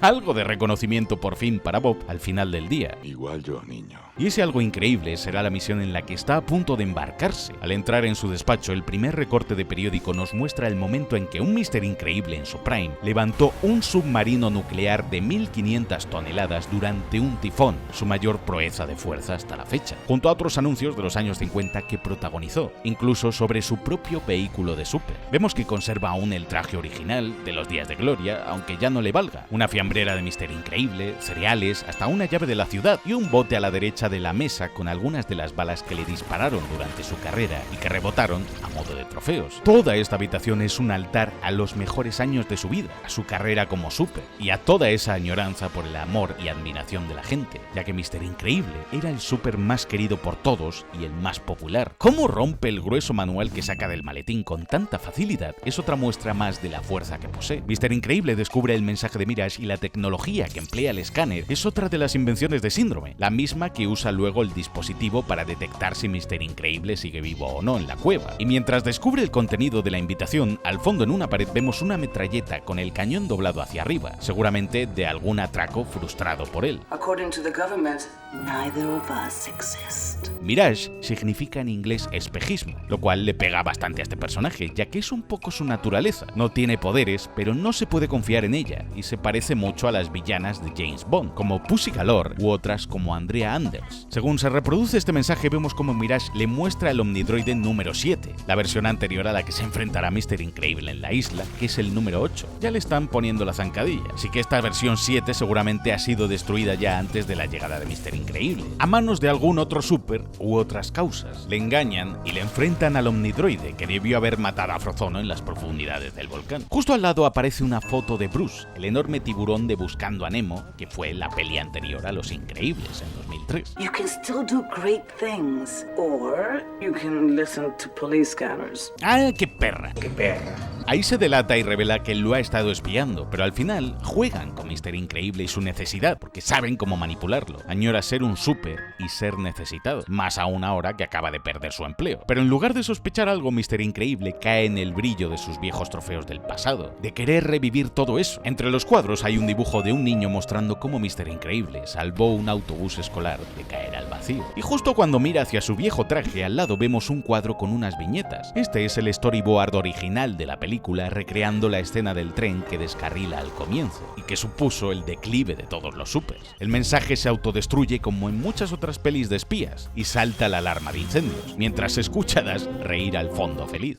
Algo de reconocimiento por fin para Bob al final del día. Igual yo, niño. Y ese algo increíble será la misión en la que está a punto de embarcarse. Al entrar en su despacho, el primer recorte de periódico nos muestra el momento en que un Mr. Increíble en su prime levantó un submarino nuclear de 1500 toneladas durante un tifón, su mayor proeza de fuerza hasta la fecha, junto a otros anuncios de los años 50 que protagonizó, incluso sobre su propio vehículo de súper. Vemos que conserva aún el traje original de los días de gloria, aunque ya no le valga, una fiambrera de Mr. Increíble, cereales, hasta una llave de la ciudad y un bote a la derecha de la mesa con algunas de las balas que le dispararon durante su carrera y que rebotaron a modo de trofeos. Toda esta habitación es un altar a los mejores años de su vida, a su carrera como súper y a toda esa añoranza por el amor y admiración de la gente, ya que Mr. Increíble era el súper más querido por todos y el más popular. ¿Cómo rompe el grueso manual que saca del maletín con tanta facilidad? Es otra muestra más de la fuerza que posee. Mr. Increíble descubre el mensaje de Mirage y la tecnología que emplea el escáner es otra de las invenciones de Síndrome, la misma que usa luego el dispositivo para detectar si Mr. Increíble sigue vivo o no en la cueva. Y mientras descubre el contenido de la invitación, al fondo en una pared vemos una metralleta con el cañón doblado hacia arriba, seguramente de algún atraco frustrado por él. According to the government, neither of us exist. Mirage significa en inglés espejismo, lo cual le pega bastante a este personaje, ya que es un poco su naturaleza. No tiene poderes, pero no se puede confiar en ella, y se parece mucho a las villanas de James Bond, como Pussy Galore u otras como Andrea Anders. Según se reproduce este mensaje, vemos como Mirage le muestra el Omnidroide número 7, la versión anterior a la que se enfrentará Mr. Increíble en la isla, que es el número 8. Ya le están poniendo la zancadilla, así que esta versión 7 seguramente ha sido destruida ya antes de la llegada de Mr. Increíble, a manos de algún otro súper u otras causas. Le engañan y le enfrentan al Omnidroide, que debió haber matado a Frozono en las profundidades del volcán. Justo al lado aparece una foto de Bruce, el enorme tiburón de Buscando a Nemo, que fue la peli anterior a Los Increíbles en 2003. You can still do great things, or you can listen to police scanners. ¡Ah, qué perra! ¡Qué perra! Ahí se delata y revela que lo ha estado espiando, pero al final juegan con Mr. Increíble y su necesidad, porque saben cómo manipularlo. Añora ser un súper y ser necesitado, más aún ahora que acaba de perder su empleo. Pero en lugar de sospechar algo, Mr. Increíble cae en el brillo de sus viejos trofeos del pasado, de querer revivir todo eso. Entre los cuadros hay un dibujo de un niño mostrando cómo Mr. Increíble salvó un autobús escolar de caer al vacío. Y justo cuando mira hacia su viejo traje, al lado vemos un cuadro con unas viñetas. Este es el storyboard original de la película, recreando la escena del tren que descarrila al comienzo y que supuso el declive de todos los supers. El mensaje se autodestruye como en muchas otras pelis de espías y salta la alarma de incendios, mientras se escucha a Dash reír al fondo feliz.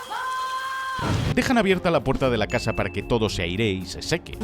Dejan abierta la puerta de la casa para que todo se airee y se seque.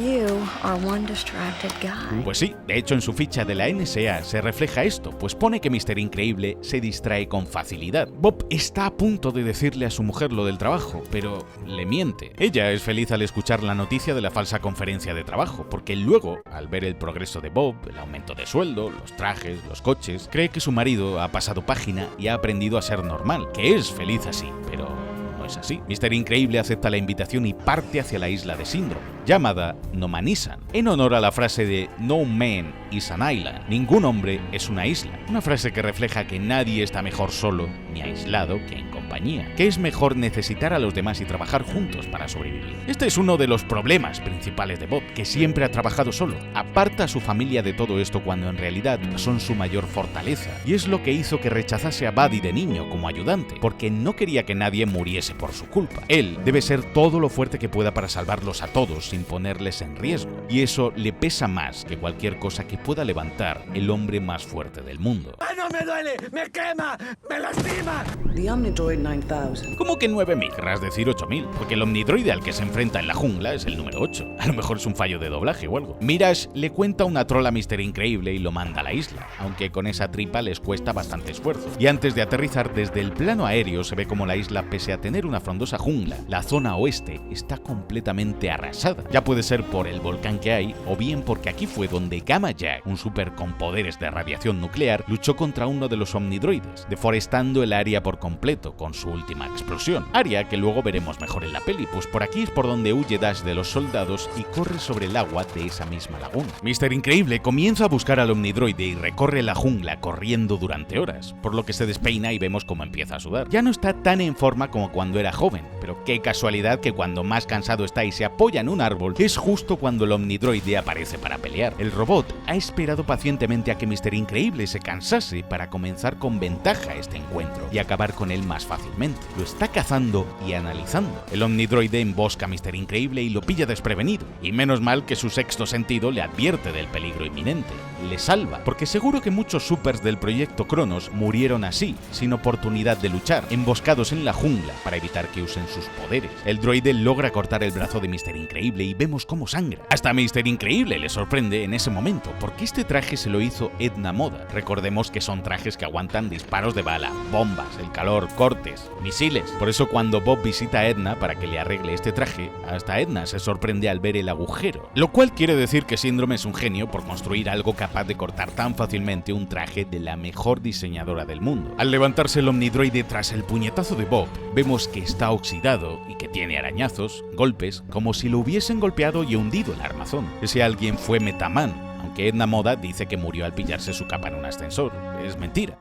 Pues sí, de hecho en su ficha de la NSA se refleja esto, pues pone que Mr. Increíble se distrae con facilidad. Bob está a punto de decirle a su mujer lo del trabajo, pero le miente. Ella es feliz al escuchar la noticia de la falsa conferencia de trabajo, porque luego, al ver el progreso de Bob, el aumento de sueldo, los trajes, los coches, cree que su marido ha pasado página y ha aprendido a ser normal, que es feliz así, pero no es así. Mr. Increíble acepta la invitación y parte hacia la isla de Síndrome, llamada Nomanisan, en honor a la frase de No man is an island, ningún hombre es una isla, una frase que refleja que nadie está mejor solo ni aislado que en compañía, que es mejor necesitar a los demás y trabajar juntos para sobrevivir. Este es uno de los problemas principales de Bob, que siempre ha trabajado solo, aparta a su familia de todo esto cuando en realidad son su mayor fortaleza, y es lo que hizo que rechazase a Buddy de niño como ayudante, porque no quería que nadie muriese por su culpa. Él debe ser todo lo fuerte que pueda para salvarlos a todos sin ponerles en riesgo, y eso le pesa más que cualquier cosa que pueda levantar el hombre más fuerte del mundo. ¡Ay, no me duele! ¡Me quema! ¡Me lastima! The Omnidroid 9000. ¿Cómo que 9000? Querrás decir 8000, porque el omnidroide al que se enfrenta en la jungla es el número 8. A lo mejor es un fallo de doblaje o algo. Mirage le cuenta una trola a Mr. Increíble y lo manda a la isla, aunque con esa tripa les cuesta bastante esfuerzo. Y antes de aterrizar, desde el plano aéreo se ve como la isla, pese a tener una frondosa jungla, la zona oeste está completamente arrasada. Ya puede ser por el volcán que hay, o bien porque aquí fue donde Gamma Jack, un super con poderes de radiación nuclear, luchó contra uno de los omnidroides, deforestando el área por completo con su última explosión. Área que luego veremos mejor en la peli, pues por aquí es por donde huye Dash de los soldados y corre sobre el agua de esa misma laguna. Mr. Increíble comienza a buscar al omnidroide y recorre la jungla corriendo durante horas, por lo que se despeina y vemos cómo empieza a sudar. Ya no está tan en forma como cuando era joven, pero qué casualidad que cuando más cansado está y se apoya en un árbol, es justo cuando el omnidroide aparece para pelear. El robot ha esperado pacientemente a que Mr. Increíble se cansase para comenzar con ventaja este encuentro y acabar con él más fácilmente. Lo está cazando y analizando. El omnidroide embosca a Mr. Increíble y lo pilla desprevenido, y menos mal que su sexto sentido le advierte del peligro inminente. Le salva, porque seguro que muchos supers del proyecto Cronos murieron así, sin oportunidad de luchar, emboscados en la jungla para evitar que usen sus poderes. El droide logra cortar el brazo de Mr. Increíble y vemos cómo sangra. Hasta Mr. Increíble le sorprende en ese momento, porque este traje se lo hizo Edna Moda. Recordemos que son trajes que aguantan disparos de bala, bombas, el calor, cortes, misiles. Por eso cuando Bob visita a Edna para que le arregle este traje, hasta Edna se sorprende al ver el agujero. Lo cual quiere decir que Síndrome es un genio por construir algo capaz de cortar tan fácilmente un traje de la mejor diseñadora del mundo. Al levantarse el omnidroide tras el puñetazo de Bob, vemos que está oxidado y que tiene arañazos, golpes, como si lo hubiesen golpeado y hundido el armazón. Ese alguien fue Metaman, aunque Edna Moda dice que murió al pillarse su capa en un ascensor. Es mentira.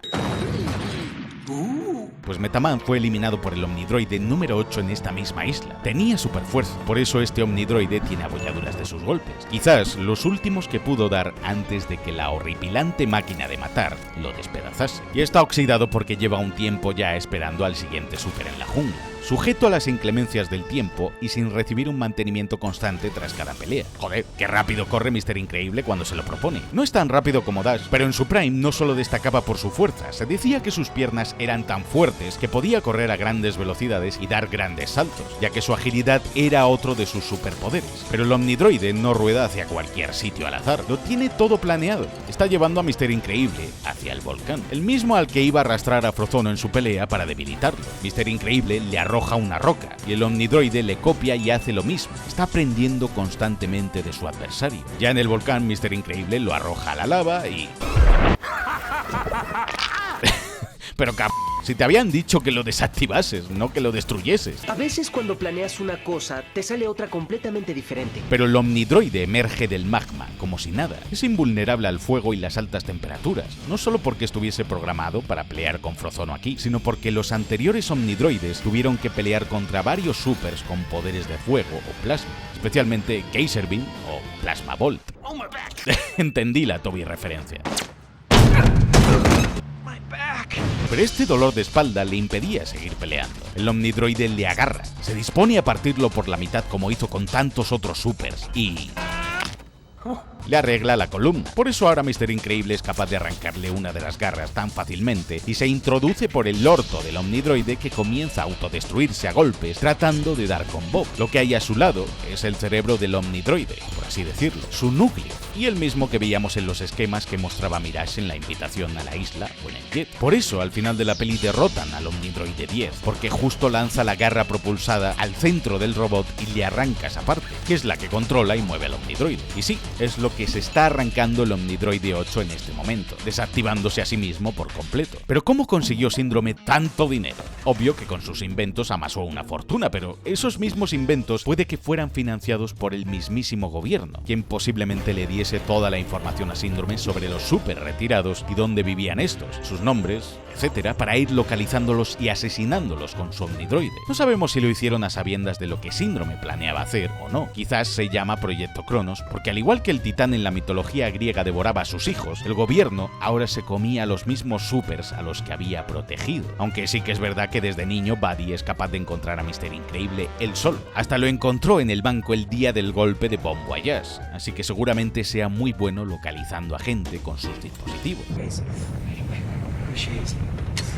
Pues Metaman fue eliminado por el omnidroide número 8 en esta misma isla. Tenía super fuerza, por eso este omnidroide tiene abolladuras de sus golpes. Quizás los últimos que pudo dar antes de que la horripilante máquina de matar lo despedazase. Y está oxidado porque lleva un tiempo ya esperando al siguiente super en la jungla, sujeto a las inclemencias del tiempo y sin recibir un mantenimiento constante tras cada pelea. Joder, qué rápido corre Mr. Increíble cuando se lo propone. No es tan rápido como Dash, pero en su prime no solo destacaba por su fuerza, se decía que sus piernas eran tan fuertes que podía correr a grandes velocidades y dar grandes saltos, ya que su agilidad era otro de sus superpoderes. Pero el omnidroide no rueda hacia cualquier sitio al azar, lo tiene todo planeado. Está llevando a Mr. Increíble hacia el volcán, el mismo al que iba a arrastrar a Frozono en su pelea para debilitarlo. Mr. Increíble le arroja una roca y el omnidroide le copia y hace lo mismo. Está aprendiendo constantemente de su adversario. Ya en el volcán, Mr. Increíble lo arroja a la lava y... Pero si te habían dicho que lo desactivases, no que lo destruyeses. A veces cuando planeas una cosa, te sale otra completamente diferente. Pero el omnidroide emerge del magma, como si nada. Es invulnerable al fuego y las altas temperaturas, no solo porque estuviese programado para pelear con Frozono aquí, sino porque los anteriores omnidroides tuvieron que pelear contra varios supers con poderes de fuego o plasma, especialmente Geyser Beam o Plasma Bolt. Entendí la Toby referencia. Pero este dolor de espalda le impedía seguir peleando. El omnidroide le agarra, se dispone a partirlo por la mitad como hizo con tantos otros supers y le arregla la columna. Por eso ahora Mr. Increíble es capaz de arrancarle una de las garras tan fácilmente y se introduce por el orto del omnidroide, que comienza a autodestruirse a golpes tratando de dar con Bob. Lo que hay a su lado es el cerebro del omnidroide, por así decirlo, su núcleo, y el mismo que veíamos en los esquemas que mostraba Mirage en la invitación a la isla o en el jet. Por eso al final de la peli derrotan al omnidroide 10, porque justo lanza la garra propulsada al centro del robot y le arranca esa parte, que es la que controla y mueve al omnidroide. Y sí, es lo que se está arrancando el omnidroide 8 en este momento, desactivándose a sí mismo por completo. Pero ¿cómo consiguió Síndrome tanto dinero? Obvio que con sus inventos amasó una fortuna, pero esos mismos inventos puede que fueran financiados por el mismísimo gobierno, quien posiblemente le diese toda la información a Síndrome sobre los super retirados y dónde vivían estos, sus nombres, etcétera, para ir localizándolos y asesinándolos con su omnidroide. No sabemos si lo hicieron a sabiendas de lo que Síndrome planeaba hacer o no. Quizás se llama Proyecto Cronos, porque al igual que el titán en la mitología griega devoraba a sus hijos, el gobierno ahora se comía a los mismos supers a los que había protegido. Aunque sí que es verdad que desde niño Buddy es capaz de encontrar a Mr. Increíble él solo. Hasta lo encontró en el banco el día del golpe de Bon Voyage, así que seguramente sea muy bueno localizando a gente con sus dispositivos.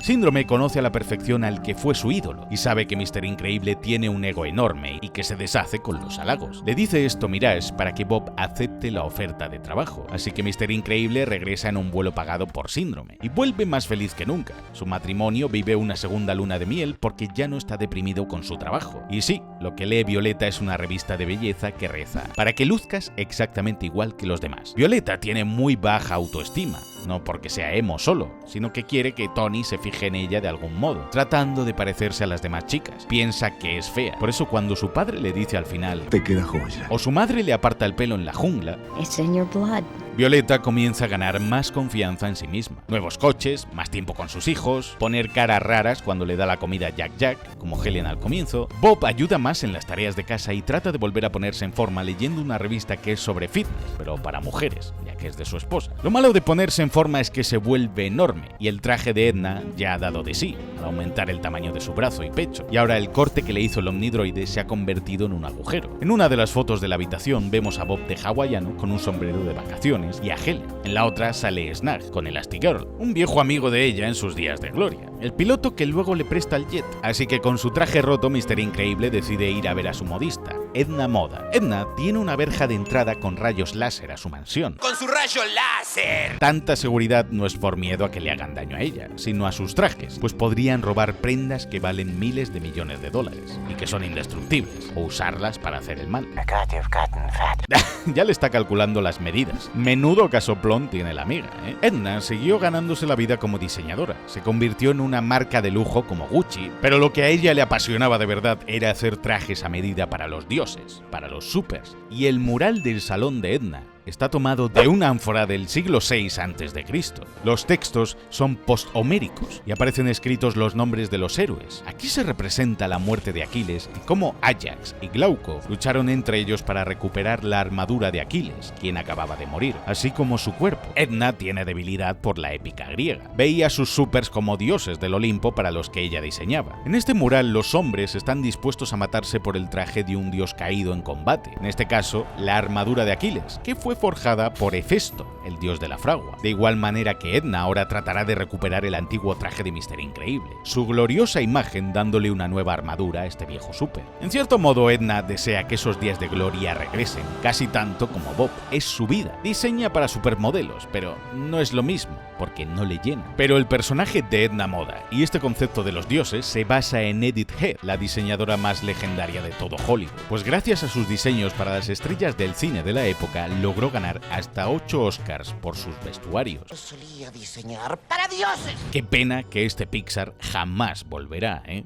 Síndrome conoce a la perfección al que fue su ídolo y sabe que Mr. Increíble tiene un ego enorme y que se deshace con los halagos. Le dice esto Mirage para que Bob acepte la oferta de trabajo, así que Mr. Increíble regresa en un vuelo pagado por Síndrome y vuelve más feliz que nunca. Su matrimonio vive una segunda luna de miel porque ya no está deprimido con su trabajo. Y sí, lo que lee Violeta es una revista de belleza que reza: para que luzcas exactamente igual que los demás. Violeta tiene muy baja autoestima, no porque sea emo solo, sino que quiere que Tony se fije en ella de algún modo, tratando de parecerse a las demás chicas. Piensa que es fea, por eso cuando su padre le dice al final "te queda joya", o su madre le aparta el pelo en la jungla, It's in your blood. Violeta comienza a ganar más confianza en sí misma. Nuevos coches, más tiempo con sus hijos, poner caras raras cuando le da la comida a Jack, como Helen al comienzo. Bob ayuda más en las tareas de casa y trata de volver a ponerse en forma leyendo una revista que es sobre fitness, pero para mujeres, ya que es de su esposa. Lo malo de ponerse en forma es que se vuelve enorme, y el traje de Edna ya ha dado de sí, al aumentar el tamaño de su brazo y pecho, y ahora el corte que le hizo el omnidroide se ha convertido en un agujero. En una de las fotos de la habitación vemos a Bob de hawaiano con un sombrero de vacaciones y a Helen. En la otra sale Snag con Elastigirl, un viejo amigo de ella en sus días de gloria, el piloto que luego le presta el jet. Así que con su traje roto, Mr. Increíble decide ir a ver a su modista, Edna Moda. Edna tiene una verja de entrada con rayos láser a su mansión. ¡Con su rayo láser! Tanta seguridad no es por miedo a que le hagan daño a ella, sino a sus trajes, pues podrían robar prendas que valen miles de millones de dólares y que son indestructibles, o usarlas para hacer el mal. Ya le está calculando las medidas. Menudo casoplón tiene la amiga, ¿eh? Edna siguió ganándose la vida como diseñadora. Se convirtió en una marca de lujo como Gucci, pero lo que a ella le apasionaba de verdad era hacer trajes a medida para los dioses, para los supers. Y el mural del salón de Edna está tomado de una ánfora del siglo VI a.C. Los textos son post-homéricos y aparecen escritos los nombres de los héroes. Aquí se representa la muerte de Aquiles y cómo Ajax y Glauco lucharon entre ellos para recuperar la armadura de Aquiles, quien acababa de morir, así como su cuerpo. Edna tiene debilidad por la épica griega. Veía a sus supers como dioses del Olimpo para los que ella diseñaba. En este mural los hombres están dispuestos a matarse por el traje de un dios caído en combate, en este caso la armadura de Aquiles, que fue forjada por Hefesto, el dios de la fragua. De igual manera que Edna ahora tratará de recuperar el antiguo traje de Mr. Increíble, su gloriosa imagen dándole una nueva armadura a este viejo super. En cierto modo, Edna desea que esos días de gloria regresen, casi tanto como Bob. Es su vida. Diseña para supermodelos, pero no es lo mismo, porque no le llena. Pero el personaje de Edna Moda y este concepto de los dioses se basa en Edith Head, la diseñadora más legendaria de todo Hollywood, pues gracias a sus diseños para las estrellas del cine de la época logró logró ganar hasta 8 Oscars por sus vestuarios. Solía diseñar para dioses. Qué pena que este Pixar jamás volverá, ¿eh?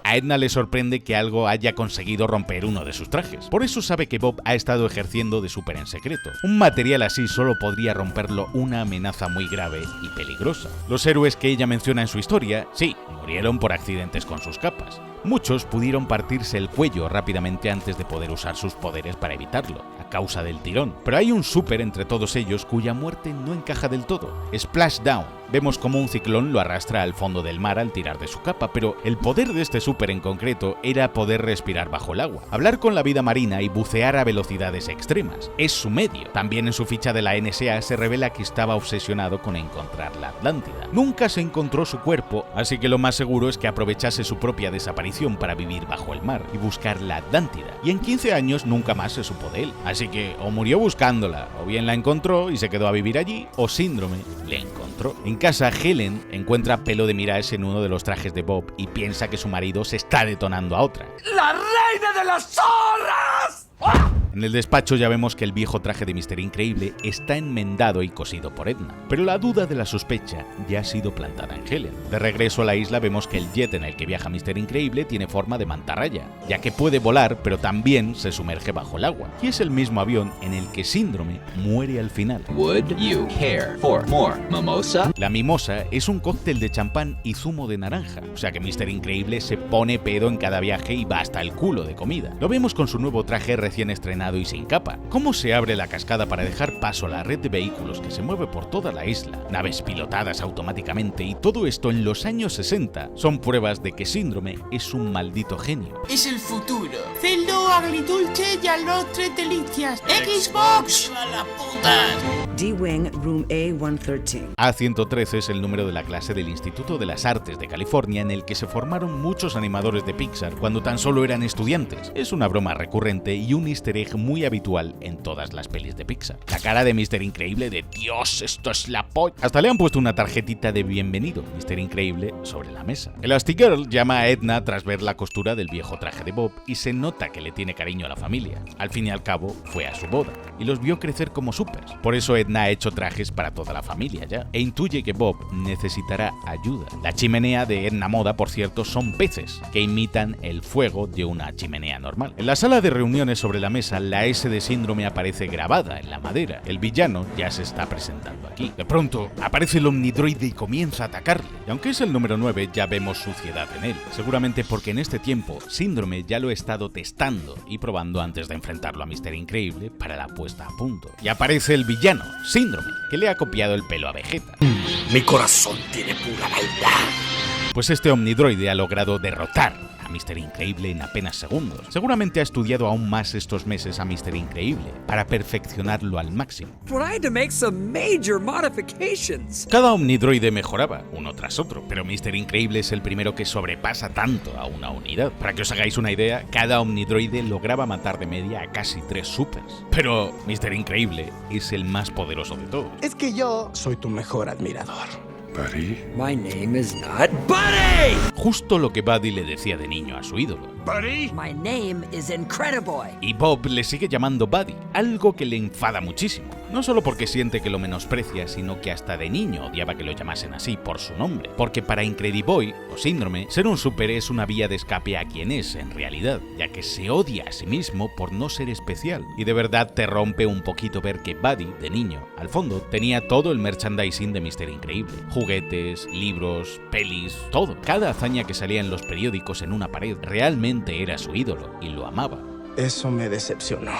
A Edna le sorprende que algo haya conseguido romper uno de sus trajes. Por eso sabe que Bob ha estado ejerciendo de súper en secreto. Un material así solo podría romperlo una amenaza muy grave y peligrosa. Los héroes que ella menciona en su historia, sí, murieron por accidentes con sus capas. Muchos pudieron partirse el cuello rápidamente antes de poder usar sus poderes para evitarlo, a causa del tirón. Pero hay un súper entre todos ellos cuya muerte no encaja del todo. Splashdown. Vemos como un ciclón lo arrastra al fondo del mar al tirar de su capa, pero el poder de este súper en concreto era poder respirar bajo el agua, hablar con la vida marina y bucear a velocidades extremas. Es su medio. También en su ficha de la NSA se revela que estaba obsesionado con encontrar la Atlántida. Nunca se encontró su cuerpo, así que lo más seguro es que aprovechase su propia desaparición para vivir bajo el mar y buscar la Atlántida. Y en 15 años nunca más se supo de él. Así que o murió buscándola, o bien la encontró y se quedó a vivir allí, o Síndrome le encontró. En casa, Helen encuentra pelo de Mirage en uno de los trajes de Bob y piensa que su marido se está detonando a otra. ¡La reina de las zorras! ¡Ah! En el despacho ya vemos que el viejo traje de Mr. Increíble está enmendado y cosido por Edna, pero la duda de la sospecha ya ha sido plantada en Helen. De regreso a la isla vemos que el jet en el que viaja Mr. Increíble tiene forma de mantarraya, ya que puede volar pero también se sumerge bajo el agua, y es el mismo avión en el que Síndrome muere al final. Would you care for more mimosa? La mimosa es un cóctel de champán y zumo de naranja, o sea que Mr. Increíble se pone pedo en cada viaje y va hasta el culo de comida. Lo vemos con su nuevo traje recién estrenado y sin capa. Cómo se abre la cascada para dejar paso a la red de vehículos que se mueve por toda la isla, naves pilotadas automáticamente, y todo esto en los años 60 son pruebas de que Síndrome es un maldito genio. Es el futuro. Celdo agridulce y alostre delicias. Xbox. ¡A la puta! D-Wing, Room A113. A113 es el número de la clase del Instituto de las Artes de California en el que se formaron muchos animadores de Pixar cuando tan solo eran estudiantes. Es una broma recurrente y un easter egg muy habitual en todas las pelis de Pixar. La cara de Mr. Increíble de Dios, esto es la polla. Hasta le han puesto una tarjetita de bienvenido, Mr. Increíble, sobre la mesa. Elastigirl llama a Edna tras ver la costura del viejo traje de Bob y se nota que le tiene cariño a la familia. Al fin y al cabo, fue a su boda y los vio crecer como supers. Por eso Edna ha hecho trajes para toda la familia ya, e intuye que Bob necesitará ayuda. La chimenea de Edna Moda, por cierto, son peces que imitan el fuego de una chimenea normal. En la sala de reuniones sobre la mesa, la S de Síndrome aparece grabada en la madera. El villano ya se está presentando aquí. De pronto, aparece el Omnidroide y comienza a atacarle. Y aunque es el número 9, ya vemos suciedad en él. Seguramente porque en este tiempo, Síndrome ya lo ha estado testando y probando antes de enfrentarlo a Mr. Increíble para la puesta a punto. Y aparece el villano, Síndrome, que le ha copiado el pelo a Vegeta. Mi corazón tiene pura maldad. Pues este Omnidroide ha logrado derrotar a Mr. Increíble en apenas segundos. Seguramente ha estudiado aún más estos meses a Mr. Increíble para perfeccionarlo al máximo. Cada Omnidroide mejoraba, uno tras otro, pero Mr. Increíble es el primero que sobrepasa tanto a una unidad. Para que os hagáis una idea, cada Omnidroide lograba matar de media a casi 3 supers. Pero Mr. Increíble es el más poderoso de todos. Es que yo soy tu mejor admirador. Buddy? My name is not Buddy! Justo lo que Buddy le decía de niño a su ídolo. Buddy? My name is Incrediboy. Y Bob le sigue llamando Buddy, algo que le enfada muchísimo. No solo porque siente que lo menosprecia, sino que hasta de niño odiaba que lo llamasen así por su nombre. Porque para Incrediboy, o Síndrome, ser un super es una vía de escape a quien es en realidad, ya que se odia a sí mismo por no ser especial. Y de verdad te rompe un poquito ver que Buddy, de niño, al fondo, tenía todo el merchandising de Mr. Increíble. Juguetes, libros, pelis, todo. Cada hazaña que salía en los periódicos en una pared realmente era su ídolo y lo amaba. Eso me decepcionó.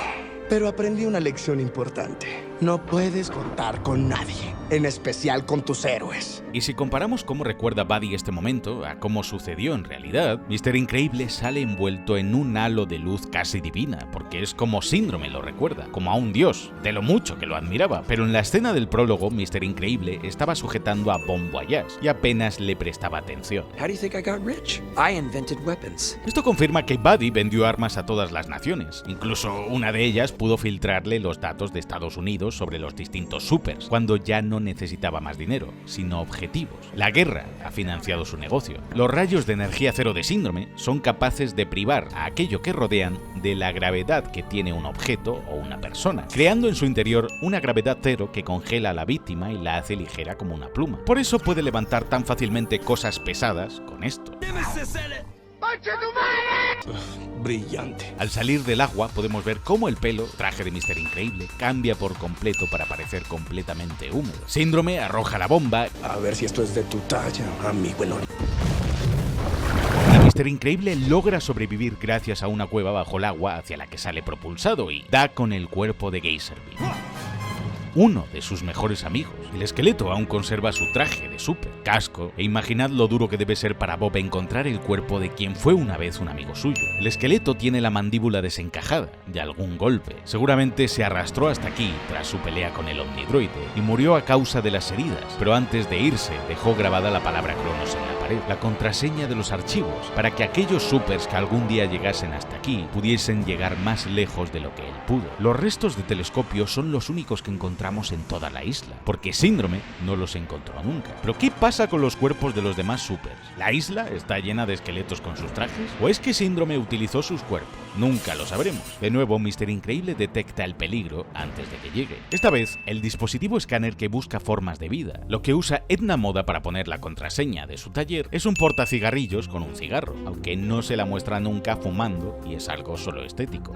Pero aprendí una lección importante. No puedes contar con nadie, en especial con tus héroes. Y si comparamos cómo recuerda Buddy este momento a cómo sucedió en realidad, Mr. Increíble sale envuelto en un halo de luz casi divina, porque es como Síndrome lo recuerda, como a un dios, de lo mucho que lo admiraba. Pero en la escena del prólogo, Mr. Increíble estaba sujetando a Bon Voyage y apenas le prestaba atención. How do you think I got rich? I invented weapons. Esto confirma que Buddy vendió armas a todas las naciones. Incluso una de ellas pudo filtrarle los datos de Estados Unidos acuerdos sobre los distintos supers, cuando ya no necesitaba más dinero, sino objetivos. La guerra ha financiado su negocio. Los rayos de energía cero de Síndrome son capaces de privar a aquello que rodean de la gravedad que tiene un objeto o una persona, creando en su interior una gravedad cero que congela a la víctima y la hace ligera como una pluma. Por eso puede levantar tan fácilmente cosas pesadas con esto. Brillante. Al salir del agua podemos ver cómo el pelo, traje de Mr. Increíble, cambia por completo para parecer completamente húmedo. Síndrome arroja la bomba. A ver si esto es de tu talla, amigo enorme. Y Mr. Increíble logra sobrevivir gracias a una cueva bajo el agua hacia la que sale propulsado y da con el cuerpo de Geyserbeam, uno de sus mejores amigos. El esqueleto aún conserva su traje de súper, casco, e imaginad lo duro que debe ser para Bob encontrar el cuerpo de quien fue una vez un amigo suyo. El esqueleto tiene la mandíbula desencajada de algún golpe. Seguramente se arrastró hasta aquí tras su pelea con el Omnidroide y murió a causa de las heridas, pero antes de irse dejó grabada la palabra Cronos en la pared, la contraseña de los archivos, para que aquellos supers que algún día llegasen hasta aquí pudiesen llegar más lejos de lo que él pudo. Los restos de telescopio son los únicos que encontramos en toda la isla, porque Síndrome no los encontró nunca. Pero ¿qué pasa con los cuerpos de los demás supers? ¿La isla está llena de esqueletos con sus trajes? ¿O es que Síndrome utilizó sus cuerpos? Nunca lo sabremos. De nuevo, Mr. Increíble detecta el peligro antes de que llegue. Esta vez, el dispositivo escáner que busca formas de vida. Lo que usa Edna Moda para poner la contraseña de su taller es un portacigarrillos con un cigarro, aunque no se la muestra nunca fumando y es algo solo estético.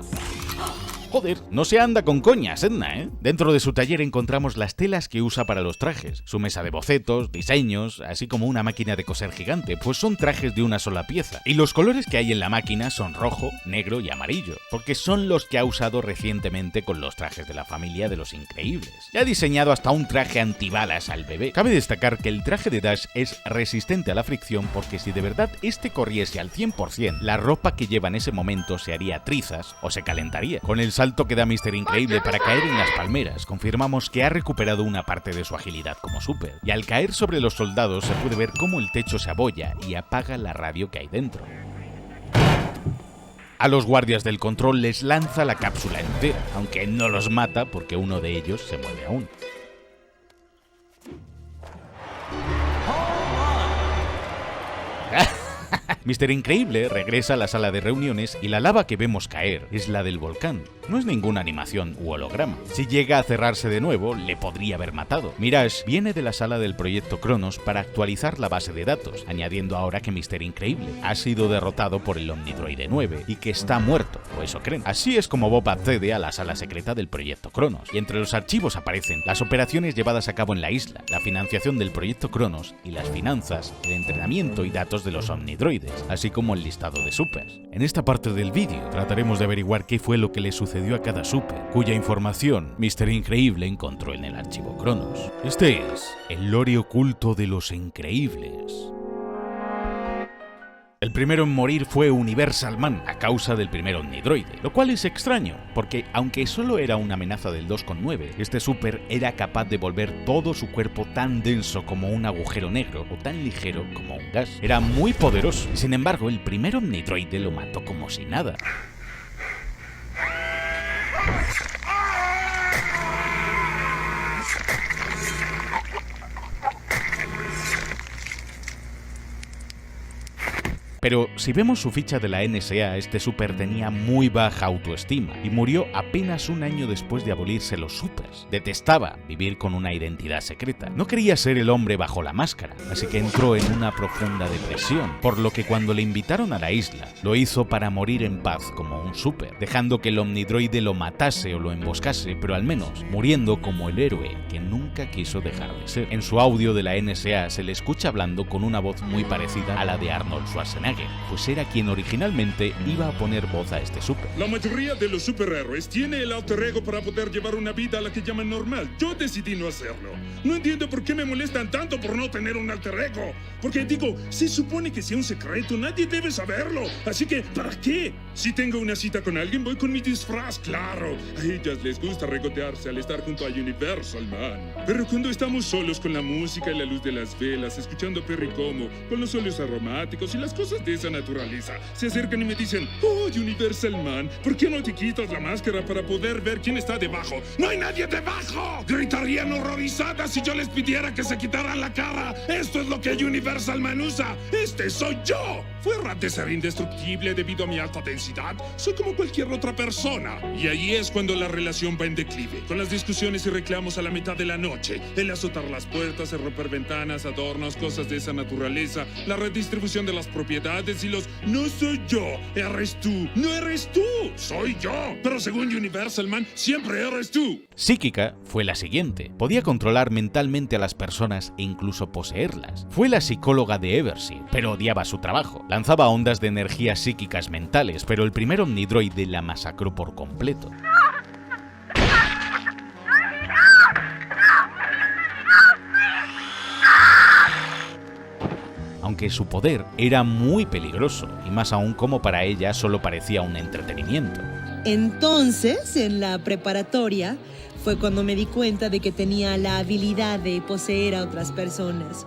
Joder, no se anda con coñas, Edna, ¿eh? Dentro de su taller encontramos las telas que usa para los trajes, su mesa de bocetos, diseños, así como una máquina de coser gigante, pues son trajes de una sola pieza. Y los colores que hay en la máquina son rojo, negro y amarillo, porque son los que ha usado recientemente con los trajes de la familia de los Increíbles. Y ha diseñado hasta un traje antibalas al bebé. Cabe destacar que el traje de Dash es resistente a la fricción porque si de verdad este corriese al 100%, la ropa que lleva en ese momento se haría trizas o se calentaría. Con el salto que da Mr. Increíble para caer en las palmeras, confirmamos que ha recuperado una parte de su agilidad como súper. Y al caer sobre los soldados se puede ver cómo el techo se abolla y apaga la radio que hay dentro. A los guardias del control les lanza la cápsula entera, aunque no los mata porque uno de ellos se mueve aún. Mr. Increíble regresa a la sala de reuniones y la lava que vemos caer es la del volcán. No es ninguna animación u holograma. Si llega a cerrarse de nuevo, le podría haber matado. Mirage viene de la sala del proyecto Cronos para actualizar la base de datos, añadiendo ahora que Mr. Increíble ha sido derrotado por el Omnidroide 9 y que está muerto, o eso creen. Así es como Bob accede a la sala secreta del proyecto Cronos, y entre los archivos aparecen las operaciones llevadas a cabo en la isla, la financiación del proyecto Cronos y las finanzas, el entrenamiento y datos de los Omnidroides, así como el listado de supers. En esta parte del vídeo trataremos de averiguar qué fue lo que le sucedió a cada super, cuya información Mr. Increíble encontró en el archivo Cronos. Este es el lore oculto de los Increíbles. El primero en morir fue Universal Man a causa del primer Omnidroide, lo cual es extraño, porque aunque solo era una amenaza del 2,9, este super era capaz de volver todo su cuerpo tan denso como un agujero negro o tan ligero como un gas. Era muy poderoso, sin embargo el primer Omnidroide lo mató como si nada. Pero si vemos su ficha de la NSA, este super tenía muy baja autoestima y murió apenas un año después de abolirse los supers. Detestaba vivir con una identidad secreta. No quería ser el hombre bajo la máscara, así que entró en una profunda depresión, por lo que cuando le invitaron a la isla, lo hizo para morir en paz como un super, dejando que el Omnidroide lo matase o lo emboscase, pero al menos muriendo como el héroe que nunca quiso dejar de ser. En su audio de la NSA se le escucha hablando con una voz muy parecida a la de Arnold Schwarzenegger, pues era quien originalmente iba a poner voz a este super. La mayoría de los superhéroes tiene el alter ego para poder llevar una vida a la que llaman normal. Yo decidí no hacerlo. No entiendo por qué me molestan tanto por no tener un alter ego. Porque digo, se supone que sea un secreto, nadie debe saberlo. Así que, ¿para qué? Si tengo una cita con alguien, voy con mi disfraz, claro. A ellas les gusta regotearse al estar junto a Universal Man. Pero cuando estamos solos con la música y la luz de las velas, escuchando Perry Como, con los óleos aromáticos y las cosas cosas de esa naturaleza. Se acercan y me dicen, oh, Universal Man, ¿por qué no te quitas la máscara para poder ver quién está debajo? ¡No hay nadie debajo! Gritarían horrorizadas si yo les pidiera que se quitaran la cara. Esto es lo que Universal Man usa. ¡Este soy yo! Fuera de ser indestructible debido a mi alta densidad, soy como cualquier otra persona. Y ahí es cuando la relación va en declive, con las discusiones y reclamos a la mitad de la noche, el azotar las puertas, el romper ventanas, adornos, cosas de esa naturaleza, la redistribución de las propiedades y los no soy yo, eres tú, no eres tú, soy yo. Pero según Universal Man, siempre eres tú. Psíquica fue la siguiente. Podía controlar mentalmente a las personas e incluso poseerlas. Fue la psicóloga de Everseer, pero odiaba su trabajo. Lanzaba ondas de energías psíquicas mentales, pero el primer omnidroide la masacró por completo. Aunque su poder era muy peligroso, y más aún como para ella solo parecía un entretenimiento. Entonces, en la preparatoria, fue cuando me di cuenta de que tenía la habilidad de poseer a otras personas,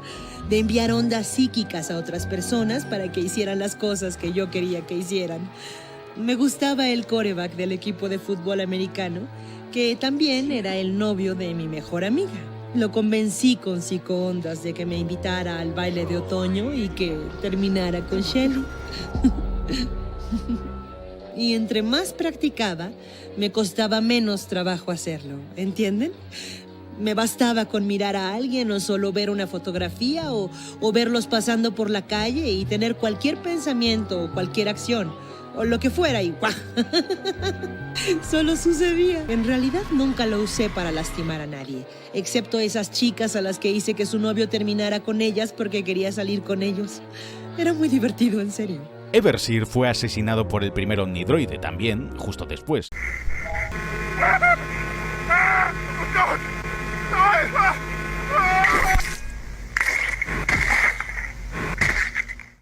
de enviar ondas psíquicas a otras personas para que hicieran las cosas que yo quería que hicieran. Me gustaba el quarterback del equipo de fútbol americano, que también era el novio de mi mejor amiga. Lo convencí con psicoondas de que me invitara al baile de otoño y que terminara con Shelly. Y entre más practicaba, me costaba menos trabajo hacerlo, ¿entienden? Me bastaba con mirar a alguien o solo ver una fotografía o verlos pasando por la calle y tener cualquier pensamiento o cualquier acción o lo que fuera y ¡guau! Solo sucedía. En realidad nunca lo usé para lastimar a nadie, excepto esas chicas a las que hice que su novio terminara con ellas porque quería salir con ellos. Era muy divertido, en serio. Everseer fue asesinado por el primer omnidroide también, justo después.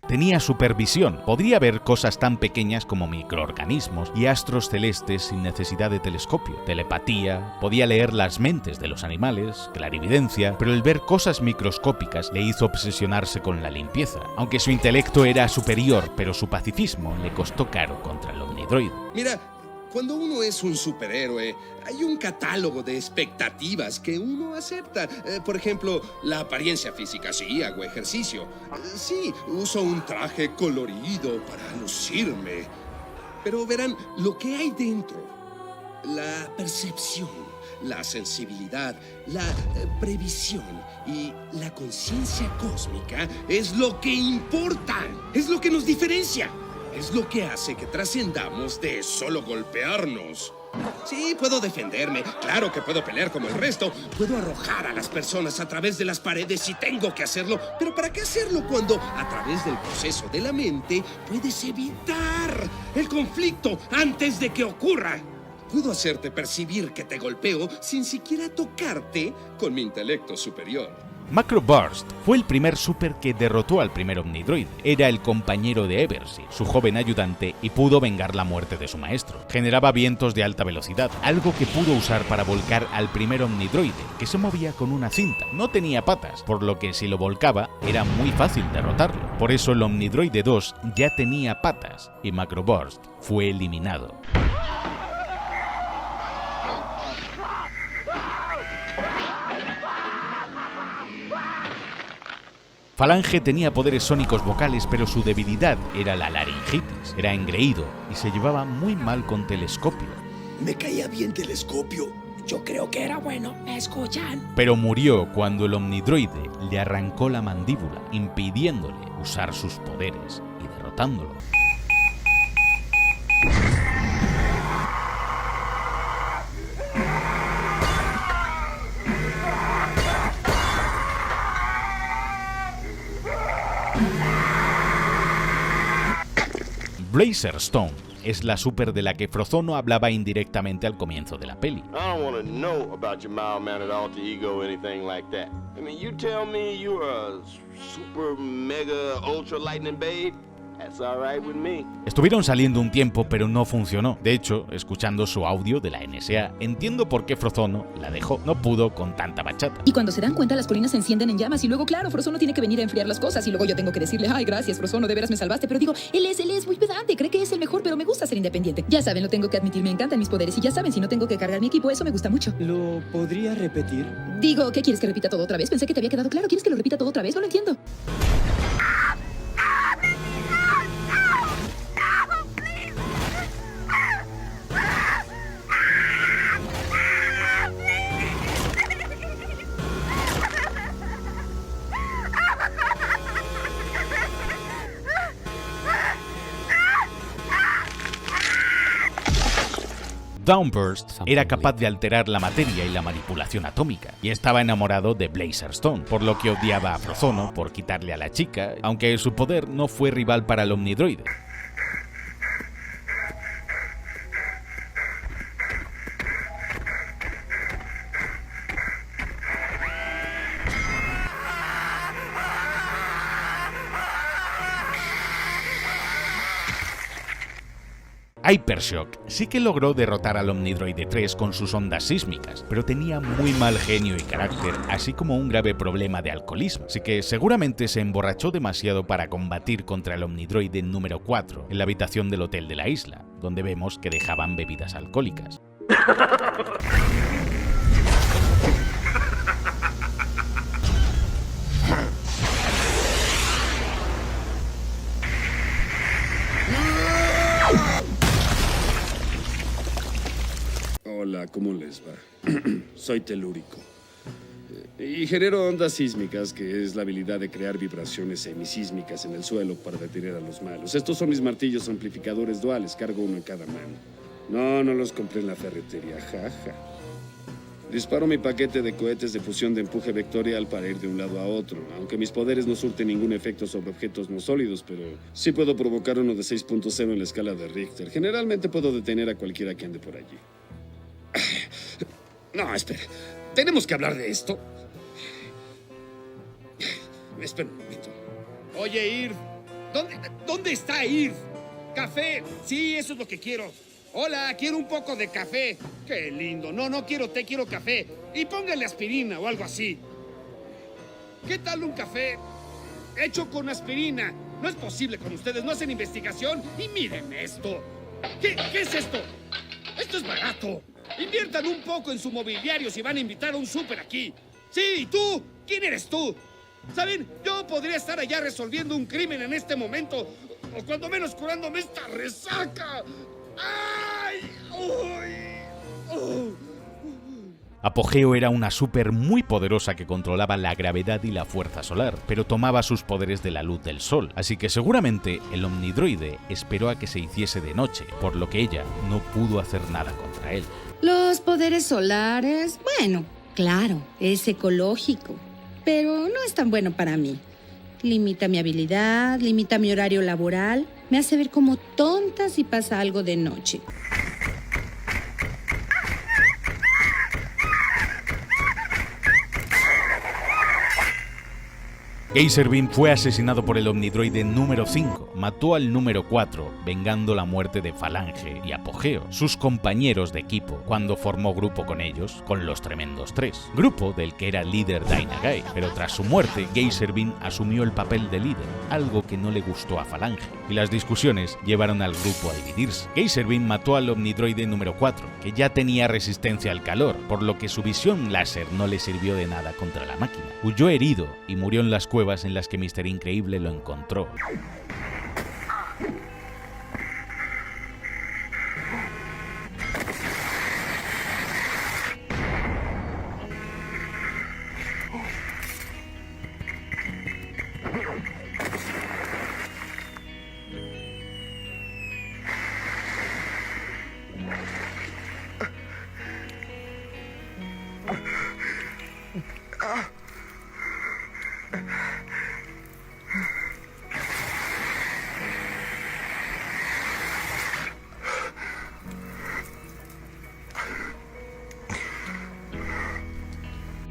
Tenía supervisión, podría ver cosas tan pequeñas como microorganismos y astros celestes sin necesidad de telescopio, telepatía, podía leer las mentes de los animales, clarividencia, pero el ver cosas microscópicas le hizo obsesionarse con la limpieza. Aunque su intelecto era superior, pero su pacifismo le costó caro contra el omnidroide. Mira, cuando uno es un superhéroe, hay un catálogo de expectativas que uno acepta. Por ejemplo, la apariencia física. Sí, hago ejercicio. Sí, uso un traje colorido para lucirme. Pero verán, lo que hay dentro, la percepción, la sensibilidad, la previsión y la conciencia cósmica es lo que importa. Es lo que nos diferencia. Es lo que hace que trascendamos de solo golpearnos. Sí, puedo defenderme. Claro que puedo pelear como el resto. Puedo arrojar a las personas a través de las paredes si tengo que hacerlo. Pero ¿para qué hacerlo cuando, a través del proceso de la mente, puedes evitar el conflicto antes de que ocurra? Puedo hacerte percibir que te golpeo sin siquiera tocarte con mi intelecto superior. Macroburst fue el primer super que derrotó al primer omnidroide. Era el compañero de Everseer, su joven ayudante, y pudo vengar la muerte de su maestro. Generaba vientos de alta velocidad, algo que pudo usar para volcar al primer omnidroide, que se movía con una cinta. No tenía patas, por lo que si lo volcaba era muy fácil derrotarlo. Por eso el omnidroide 2 ya tenía patas, y Macroburst fue eliminado. Falange tenía poderes sónicos vocales, pero su debilidad era la laringitis. Era engreído y se llevaba muy mal con Telescopio. Me caía bien Telescopio. Yo creo que era bueno. ¿Me escuchan? Pero murió cuando el omnidroide le arrancó la mandíbula, impidiéndole usar sus poderes y derrotándolo. Blazer Stone es la super de la que Frozono hablaba indirectamente al comienzo de la peli. I don't want to know about your mild-mannered alter ego or anything like that. I mean, you tell me you're a super mega ultra lightning babe, That's all right with me. Estuvieron saliendo un tiempo, pero no funcionó. De hecho, escuchando su audio de la NSA, entiendo por qué Frozono la dejó. No pudo con tanta bachata. Y cuando se dan cuenta, las colinas se encienden en llamas y luego, claro, Frozono tiene que venir a enfriar las cosas y luego yo tengo que decirle, ay, gracias, Frozono, de veras me salvaste. Pero digo, él es muy pedante, cree que es el mejor, pero me gusta ser independiente. Ya saben, lo tengo que admitir, me encantan mis poderes y ya saben, si no tengo que cargar mi equipo, eso me gusta mucho. ¿Lo podría repetir? Digo, ¿qué quieres que repita todo otra vez? Pensé que te había quedado claro. ¿Quieres que lo repita todo otra vez? No lo entiendo. Downburst era capaz de alterar la materia y la manipulación atómica, y estaba enamorado de Blazer Stone, por lo que odiaba a Frozono por quitarle a la chica, aunque su poder no fue rival para el Omnidroide. Hypershock sí que logró derrotar al Omnidroide 3 con sus ondas sísmicas, pero tenía muy mal genio y carácter, así como un grave problema de alcoholismo, así que seguramente se emborrachó demasiado para combatir contra el Omnidroide número 4 en la habitación del hotel de la isla, donde vemos que dejaban bebidas alcohólicas. Hola, ¿cómo les va? Soy telúrico. Y genero ondas sísmicas, que es la habilidad de crear vibraciones semisísmicas en el suelo para detener a los malos. Estos son mis martillos amplificadores duales, cargo uno en cada mano. No los compré en la ferretería, jaja. Disparo mi paquete de cohetes de fusión de empuje vectorial para ir de un lado a otro, aunque mis poderes no surten ningún efecto sobre objetos no sólidos, pero sí puedo provocar uno de 6.0 en la escala de Richter. Generalmente puedo detener a cualquiera que ande por allí. No, espera. ¿Tenemos que hablar de esto? Espera un momento. Oye, Irv. ¿Dónde está Irv? ¡Café! Sí, eso es lo que quiero. Hola, quiero un poco de café. ¡Qué lindo! No quiero té, quiero café. Y póngale aspirina o algo así. ¿Qué tal un café hecho con aspirina? No es posible con ustedes, no hacen investigación. Y miren esto. ¿Qué es esto? Esto es barato. Inviertan un poco en su mobiliario si van a invitar a un súper aquí. Sí, ¿y tú? ¿Quién eres tú? ¿Saben? Yo podría estar allá resolviendo un crimen en este momento. O cuando menos curándome esta resaca. ¡Ay! ¡Uy! Apogeo era una súper muy poderosa que controlaba la gravedad y la fuerza solar, pero tomaba sus poderes de la luz del sol, así que seguramente el Omnidroide esperó a que se hiciese de noche, por lo que ella no pudo hacer nada contra él. Los poderes solares, bueno, claro, es ecológico, pero no es tan bueno para mí. Limita mi habilidad, limita mi horario laboral, me hace ver como tonta si pasa algo de noche. Geyser Beam fue asesinado por el Omnidroide número 5, mató al número 4, vengando la muerte de Falange y Apogeo, sus compañeros de equipo, cuando formó grupo con ellos, con los Tremendos 3, grupo del que era líder Dynaguy, pero tras su muerte, Geyser Beam asumió el papel de líder, algo que no le gustó a Falange, y las discusiones llevaron al grupo a dividirse. Geyser Beam mató al Omnidroide número 4, que ya tenía resistencia al calor, por lo que su visión láser no le sirvió de nada contra la máquina. Huyó herido y murió en las cuevas en las que Mr. Increíble lo encontró.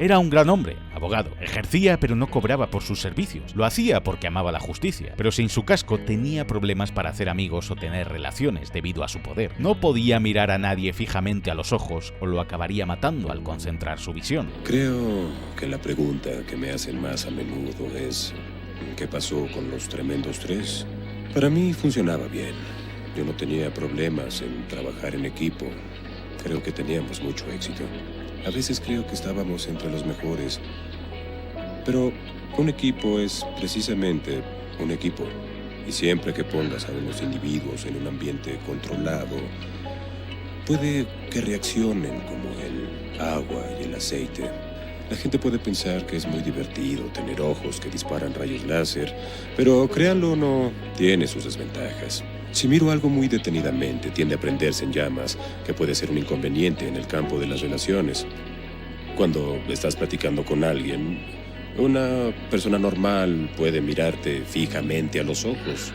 Era un gran hombre, abogado. Ejercía pero no cobraba por sus servicios. Lo hacía porque amaba la justicia, pero sin su casco tenía problemas para hacer amigos o tener relaciones debido a su poder. No podía mirar a nadie fijamente a los ojos o lo acabaría matando al concentrar su visión. Creo que la pregunta que me hacen más a menudo es ¿qué pasó con los tremendos tres? Para mí funcionaba bien. Yo no tenía problemas en trabajar en equipo. Creo que teníamos mucho éxito. A veces creo que estábamos entre los mejores. Pero un equipo es precisamente un equipo. Y siempre que pongas a unos individuos en un ambiente controlado, puede que reaccionen como el agua y el aceite. La gente puede pensar que es muy divertido tener ojos que disparan rayos láser, pero créanlo o no, tiene sus desventajas. Si miro algo muy detenidamente, tiende a prenderse en llamas, que puede ser un inconveniente en el campo de las relaciones. Cuando estás platicando con alguien, una persona normal puede mirarte fijamente a los ojos.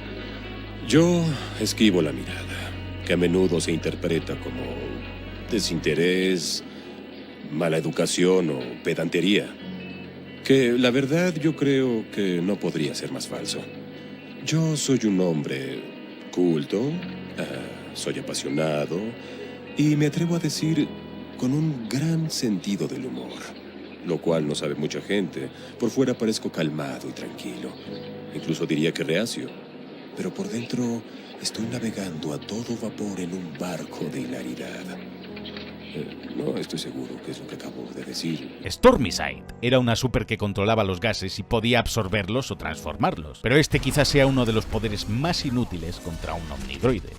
Yo esquivo la mirada, que a menudo se interpreta como desinterés, mala educación o pedantería, que la verdad yo creo que no podría ser más falso. Yo soy un hombre culto, soy apasionado y me atrevo a decir con un gran sentido del humor, lo cual no sabe mucha gente. Por fuera parezco calmado y tranquilo, incluso diría que reacio, pero por dentro estoy navegando a todo vapor en un barco de hilaridad. No estoy seguro qué es lo que acabo de decir. Stormicide era una super que controlaba los gases y podía absorberlos o transformarlos, pero este quizás sea uno de los poderes más inútiles contra un omnidroide.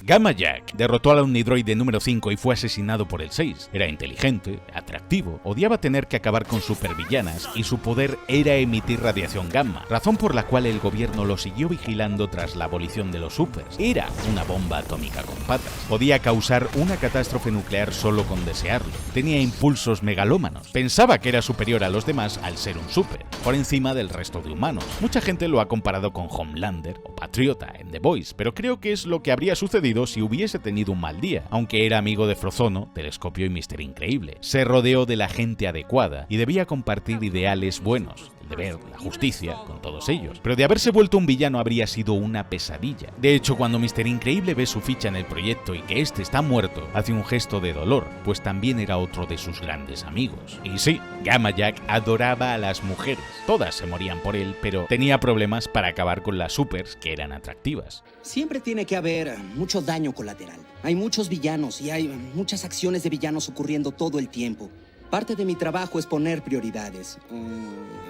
Gamma Jack derrotó al Omnidroide número 5 y fue asesinado por el 6. Era inteligente, atractivo, odiaba tener que acabar con supervillanas y su poder era emitir radiación gamma, razón por la cual el gobierno lo siguió vigilando tras la abolición de los supers. Era una bomba atómica con patas. Podía causar una catástrofe nuclear solo con desearlo. Tenía impulsos megalómanos. Pensaba que era superior a los demás al ser un super, por encima del resto de humanos. Mucha gente lo ha comparado con Homelander o Patriota en The Boys, pero creo que es lo que habría sucedido si hubiese tenido un mal día, aunque era amigo de Frozono, Telescopio y Mr. Increíble. Se rodeó de la gente adecuada y debía compartir ideales buenos, el deber, la justicia, con todos ellos. Pero de haberse vuelto un villano habría sido una pesadilla. De hecho, cuando Mr. Increíble ve su ficha en el proyecto y que este está muerto, hace un gesto de dolor, pues también era otro de sus grandes amigos. Y sí, Gamma Jack adoraba a las mujeres. Todas se morían por él, pero tenía problemas para acabar con las supers que eran atractivas. Siempre tiene que haber mucho daño colateral. Hay muchos villanos y hay muchas acciones de villanos ocurriendo todo el tiempo. Parte de mi trabajo es poner prioridades.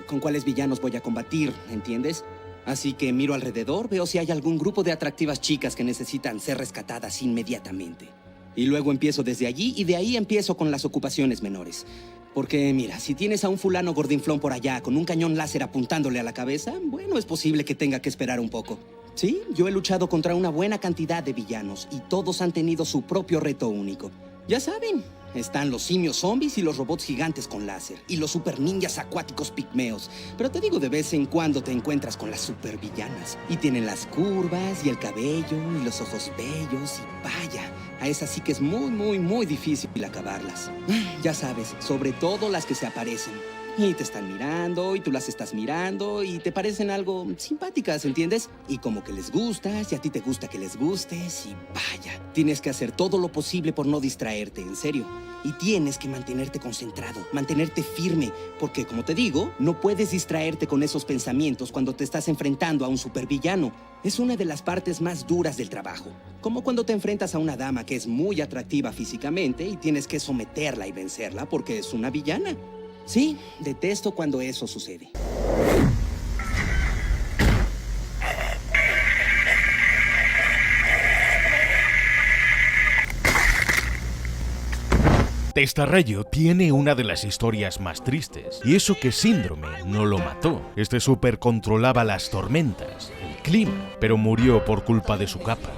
¿Con cuáles villanos voy a combatir? ¿Entiendes? Así que miro alrededor, veo si hay algún grupo de atractivas chicas que necesitan ser rescatadas inmediatamente. Y luego empiezo desde allí y de ahí empiezo con las ocupaciones menores. Porque mira, si tienes a un fulano gordinflón por allá con un cañón láser apuntándole a la cabeza, bueno, es posible que tenga que esperar un poco. Sí, yo he luchado contra una buena cantidad de villanos y todos han tenido su propio reto único. Ya saben, están los simios zombies y los robots gigantes con láser y los super ninjas acuáticos pigmeos. Pero te digo, de vez en cuando te encuentras con las super villanas y tienen las curvas y el cabello y los ojos bellos y vaya, a esas sí que es muy difícil acabarlas. Ya sabes, sobre todo las que se aparecen y te están mirando y tú las estás mirando y te parecen algo simpáticas, ¿entiendes? Y como que les gustas y a ti te gusta que les gustes y vaya, tienes que hacer todo lo posible por no distraerte, en serio. Y tienes que mantenerte concentrado, mantenerte firme, porque como te digo, no puedes distraerte con esos pensamientos cuando te estás enfrentando a un supervillano. Es una de las partes más duras del trabajo. Como cuando te enfrentas a una dama que es muy atractiva físicamente y tienes que someterla y vencerla porque es una villana. Sí, detesto cuando eso sucede. Testarrayo tiene una de las historias más tristes, y eso que Síndrome no lo mató. Este super controlaba las tormentas, el clima, pero murió por culpa de su capa.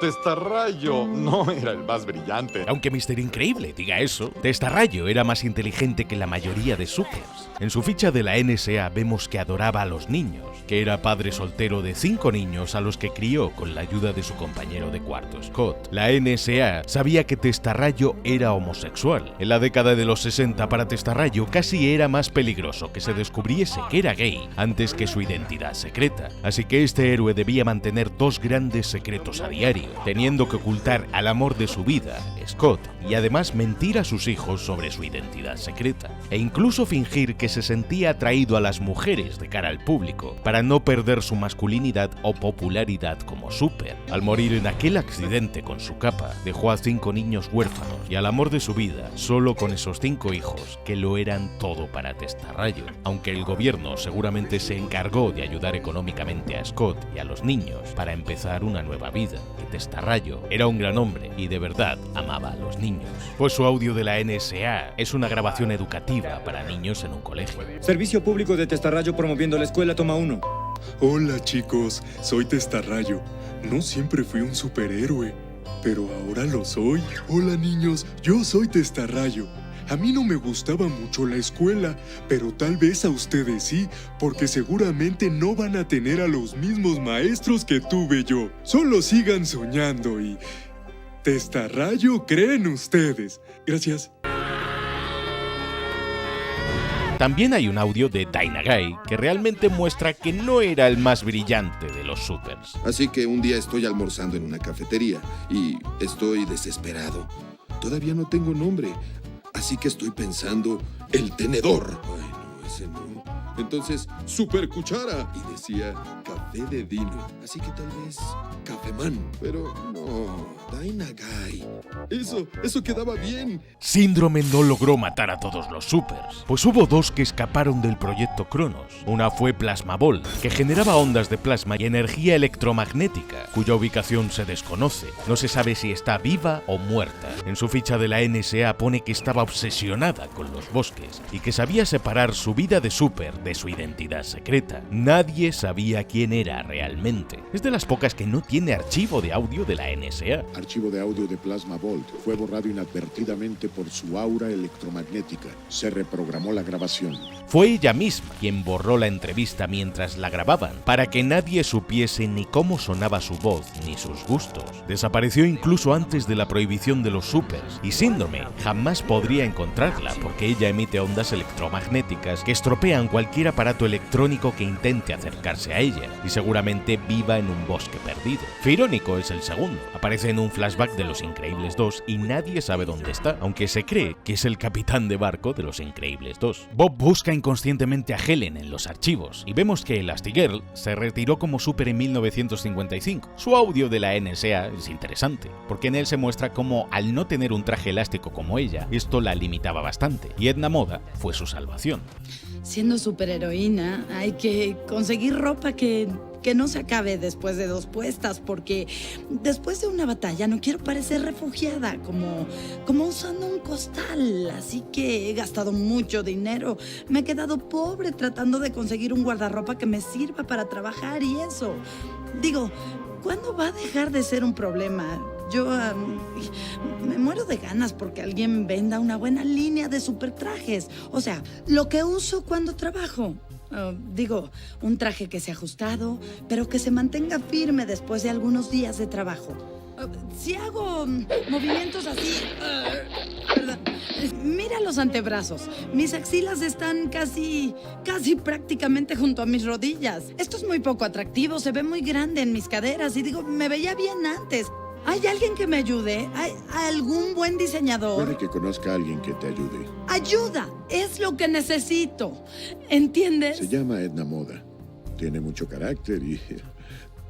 Testarrayo no era el más brillante. Aunque Mr. Increíble diga eso, Testarrayo era más inteligente que la mayoría de supers. En su ficha de la NSA vemos que adoraba a los niños, que era padre soltero de 5 niños a los que crió con la ayuda de su compañero de cuarto, Scott. La NSA sabía que Testarrayo era homosexual. En la década de los 60 para Testarrayo casi era más peligroso que se descubriese que era gay antes que su identidad secreta. Así que este héroe debía mantener 2 grandes secretos a diario, teniendo que ocultar al amor de su vida, Scott, y además mentir a sus hijos sobre su identidad secreta, e incluso fingir que se sentía atraído a las mujeres de cara al público, para no perder su masculinidad o popularidad como super. Al morir en aquel accidente con su capa, dejó a 5 niños huérfanos y al amor de su vida, solo con esos 5 hijos que lo eran todo para Testarrayo. Aunque el gobierno seguramente se encargó de ayudar económicamente a Scott y a los niños para empezar una nueva vida, que Testarrayo era un gran hombre y de verdad amaba a los niños. Pues su audio de la NSA es una grabación educativa para niños en un colegio. Servicio público de Testarrayo promoviendo la escuela, toma 1. Hola chicos, soy Testarrayo. No siempre fui un superhéroe, pero ahora lo soy. Hola niños, yo soy Testarrayo. A mí no me gustaba mucho la escuela, pero tal vez a ustedes sí, porque seguramente no van a tener a los mismos maestros que tuve yo. Solo sigan soñando y... Testarrayo cree en ustedes. Gracias. También hay un audio de Dynaguy que realmente muestra que no era el más brillante de los supers. Así que un día estoy almorzando en una cafetería y estoy desesperado. Todavía no tengo nombre, así que estoy pensando, el tenedor. Ay, no, ese no. Entonces, super cuchara. Y decía, café de Dino. Así que tal vez, Cafeman. Pero no, Dynaguy. Eso quedaba bien. Síndrome no logró matar a todos los supers, pues hubo 2 que escaparon del proyecto Cronos. Una fue Plasma Ball, que generaba ondas de plasma y energía electromagnética, cuya ubicación se desconoce. No se sabe si está viva o muerta. En su ficha de la NSA pone que estaba obsesionada con los bosques y que sabía separar su vida de super de su identidad secreta. Nadie sabía quién era realmente. Es de las pocas que no tiene archivo de audio de la NSA. Archivo de audio de Plasma Bolt fue borrado inadvertidamente por su aura electromagnética. Se reprogramó la grabación. Fue ella misma quien borró la entrevista mientras la grababan, para que nadie supiese ni cómo sonaba su voz ni sus gustos. Desapareció incluso antes de la prohibición de los supers, y Síndrome jamás podría encontrarla porque ella emite ondas electromagnéticas que estropean cualquier aparato electrónico que intente acercarse a ella, y seguramente viva en un bosque perdido. Firónico es el segundo. Aparece en un flashback de Los Increíbles 2 y nadie sabe dónde está, aunque se cree que es el capitán de barco de Los Increíbles 2. Bob busca inconscientemente a Helen en los archivos y vemos que Elastigirl se retiró como super en 1955. Su audio de la NSA es interesante, porque en él se muestra cómo al no tener un traje elástico como ella, esto la limitaba bastante, y Edna Moda fue su salvación. Siendo superheroína, hay que conseguir ropa que no se acabe después de 2 puestas, porque después de una batalla no quiero parecer refugiada, como usando un costal. Así que he gastado mucho dinero. Me he quedado pobre tratando de conseguir un guardarropa que me sirva para trabajar y eso. Digo, ¿cuándo va a dejar de ser un problema? Yo me muero de ganas porque alguien venda una buena línea de supertrajes. O sea, lo que uso cuando trabajo. Digo, un traje que sea ajustado, pero que se mantenga firme después de algunos días de trabajo. Si hago movimientos así... perdón. Mira los antebrazos. Mis axilas están casi prácticamente junto a mis rodillas. Esto es muy poco atractivo, se ve muy grande en mis caderas y digo, me veía bien antes. ¿Hay alguien que me ayude? ¿Hay algún buen diseñador? Puede que conozca a alguien que te ayude. ¡Ayuda! Es lo que necesito. ¿Entiendes? Se llama Edna Moda. Tiene mucho carácter y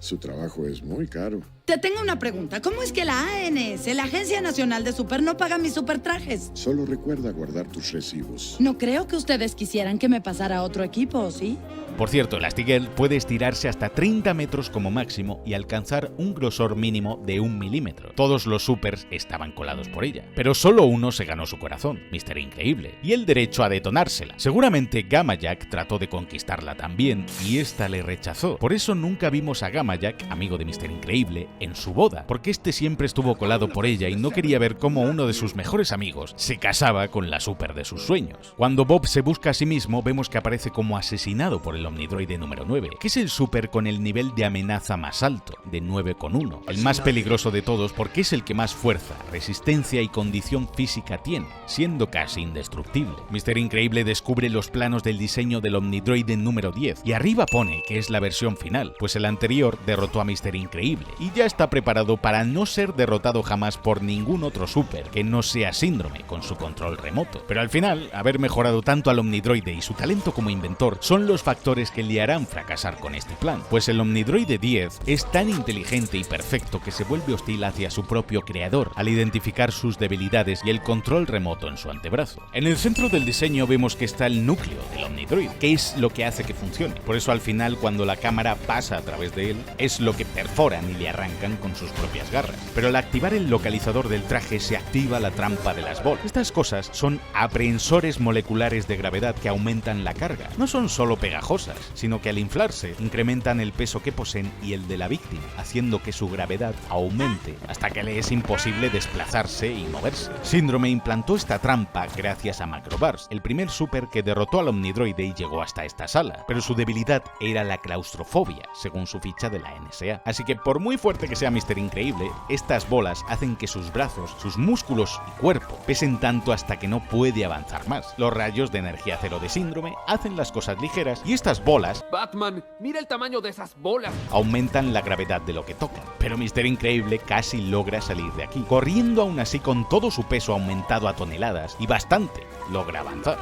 su trabajo es muy caro. Te tengo una pregunta. ¿Cómo es que la ANS, la Agencia Nacional de Super, no paga mis supertrajes? Solo recuerda guardar tus recibos. No creo que ustedes quisieran que me pasara a otro equipo, ¿sí? Por cierto, Elastigirl puede estirarse hasta 30 metros como máximo y alcanzar un grosor mínimo de 1 milímetro. Todos los supers estaban colados por ella, pero solo uno se ganó su corazón, Mr. Increíble, y el derecho a detonársela. Seguramente Gamma Jack trató de conquistarla también y esta le rechazó. Por eso nunca vimos a Gamma Jack, amigo de Mr. Increíble, en su boda, porque este siempre estuvo colado por ella y no quería ver cómo uno de sus mejores amigos se casaba con la super de sus sueños. Cuando Bob se busca a sí mismo, vemos que aparece como asesinado por el Omnidroide número 9, que es el super con el nivel de amenaza más alto, de 9,1, el más peligroso de todos porque es el que más fuerza, resistencia y condición física tiene, siendo casi indestructible. Mr. Increíble descubre los planos del diseño del Omnidroide número 10 y arriba pone que es la versión final, pues el anterior derrotó a Mr. Increíble y ya está preparado para no ser derrotado jamás por ningún otro super que no sea Síndrome con su control remoto. Pero al final, haber mejorado tanto al Omnidroide y su talento como inventor son los factores que le harán fracasar con este plan, pues el Omnidroide 10 es tan inteligente y perfecto que se vuelve hostil hacia su propio creador al identificar sus debilidades y el control remoto en su antebrazo. En el centro del diseño vemos que está el núcleo del Omnidroide, que es lo que hace que funcione. Por eso al final, cuando la cámara pasa a través de él, es lo que perforan y le arrancan con sus propias garras. Pero al activar el localizador del traje se activa la trampa de las bolas. Estas cosas son aprehensores moleculares de gravedad que aumentan la carga. No son solo pegajosas, sino que al inflarse incrementan el peso que poseen y el de la víctima, haciendo que su gravedad aumente hasta que le es imposible desplazarse y moverse. Síndrome implantó esta trampa gracias a Macroburst, el primer super que derrotó al Omnidroide y llegó hasta esta sala, pero su debilidad era la claustrofobia, según su ficha de la NSA. Así que por muy fuerte que sea Mr. Increíble, estas bolas hacen que sus brazos, sus músculos y cuerpo pesen tanto hasta que no puede avanzar más. Los rayos de energía cero de Síndrome hacen las cosas ligeras y estas bolas, Batman, mira el tamaño de esas bolas, aumentan la gravedad de lo que tocan. Pero Mr. Increíble casi logra salir de aquí, corriendo aún así con todo su peso aumentado a toneladas y bastante logra avanzar.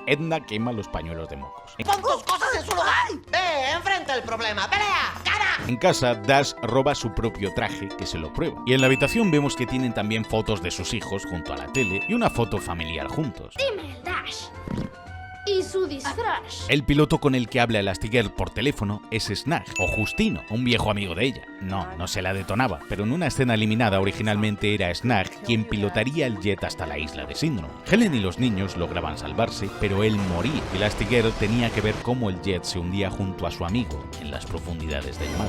Edna quema los pañuelos de mocos. ¡Pon tus cosas en su lugar! ¡Ve, enfrenta el problema! ¡Pelea! ¡Gana! En casa, Dash roba su propio traje, que se lo prueba. Y en la habitación vemos que tienen también fotos de sus hijos junto a la tele y una foto familiar juntos. Dime, Dash. ¿Y su disfraz? El piloto con el que habla Elastigirl por teléfono es Snag, o Justino, un viejo amigo de ella. No se la detonaba, pero en una escena eliminada originalmente era Snag quien pilotaría el jet hasta la isla de Síndrome. Helen y los niños lograban salvarse, pero él moría. Elastigirl tenía que ver cómo el jet se hundía junto a su amigo en las profundidades del mar.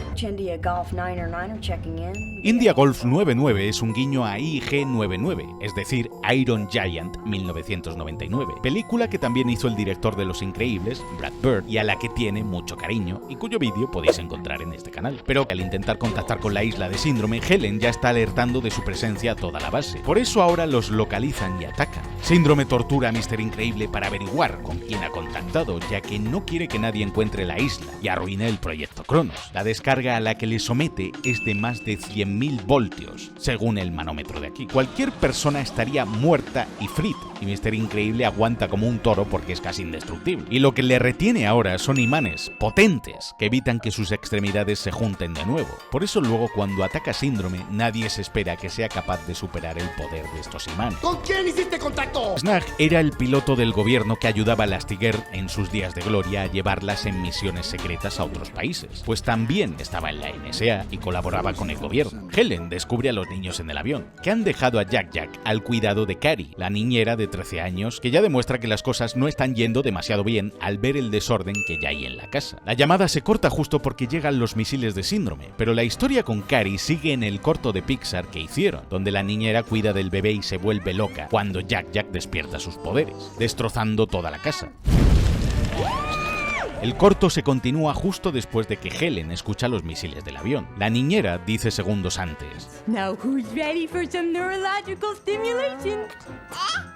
India Golf 99 es un guiño a IG-99, es decir, Iron Giant 1999, película que también hizo el director de Los Increíbles, Brad Bird, y a la que tiene mucho cariño y cuyo vídeo podéis encontrar en este canal. Pero al intentar contactar con la isla de Síndrome, Helen ya está alertando de su presencia a toda la base. Por eso ahora los localizan y atacan. Síndrome tortura a Mr. Increíble para averiguar con quién ha contactado, ya que no quiere que nadie encuentre la isla y arruine el proyecto Cronos. La descarga a la que le somete es de más de 100.000 voltios, según el manómetro de aquí. Cualquier persona estaría muerta y frita, y Mr. Increíble aguanta como un toro porque es casi indestructible. Y lo que le retiene ahora son imanes potentes que evitan que sus extremidades se junten de nuevo. Por eso luego cuando ataca Síndrome, nadie se espera que sea capaz de superar el poder de estos imanes. ¿Con quién hiciste contacto? Snag era el piloto del gobierno que ayudaba a Elastigirl en sus días de gloria a llevarlas en misiones secretas a otros países, pues también estaba en la NSA y colaboraba con el gobierno. Helen descubre a los niños en el avión, que han dejado a Jack Jack al cuidado de Carrie, la niñera de 13 años, que ya demuestra que las cosas no están yendo demasiado bien al ver el desorden que ya hay en la casa. La llamada se corta justo porque llegan los misiles de Síndrome, pero la historia con Carrie sigue en el corto de Pixar que hicieron, donde la niñera cuida del bebé y se vuelve loca cuando Jack Jack despierta sus poderes, destrozando toda la casa. El corto se continúa justo después de que Helen escucha los misiles del avión. La niñera dice segundos antes: Now who's ready for some neurological stimulation?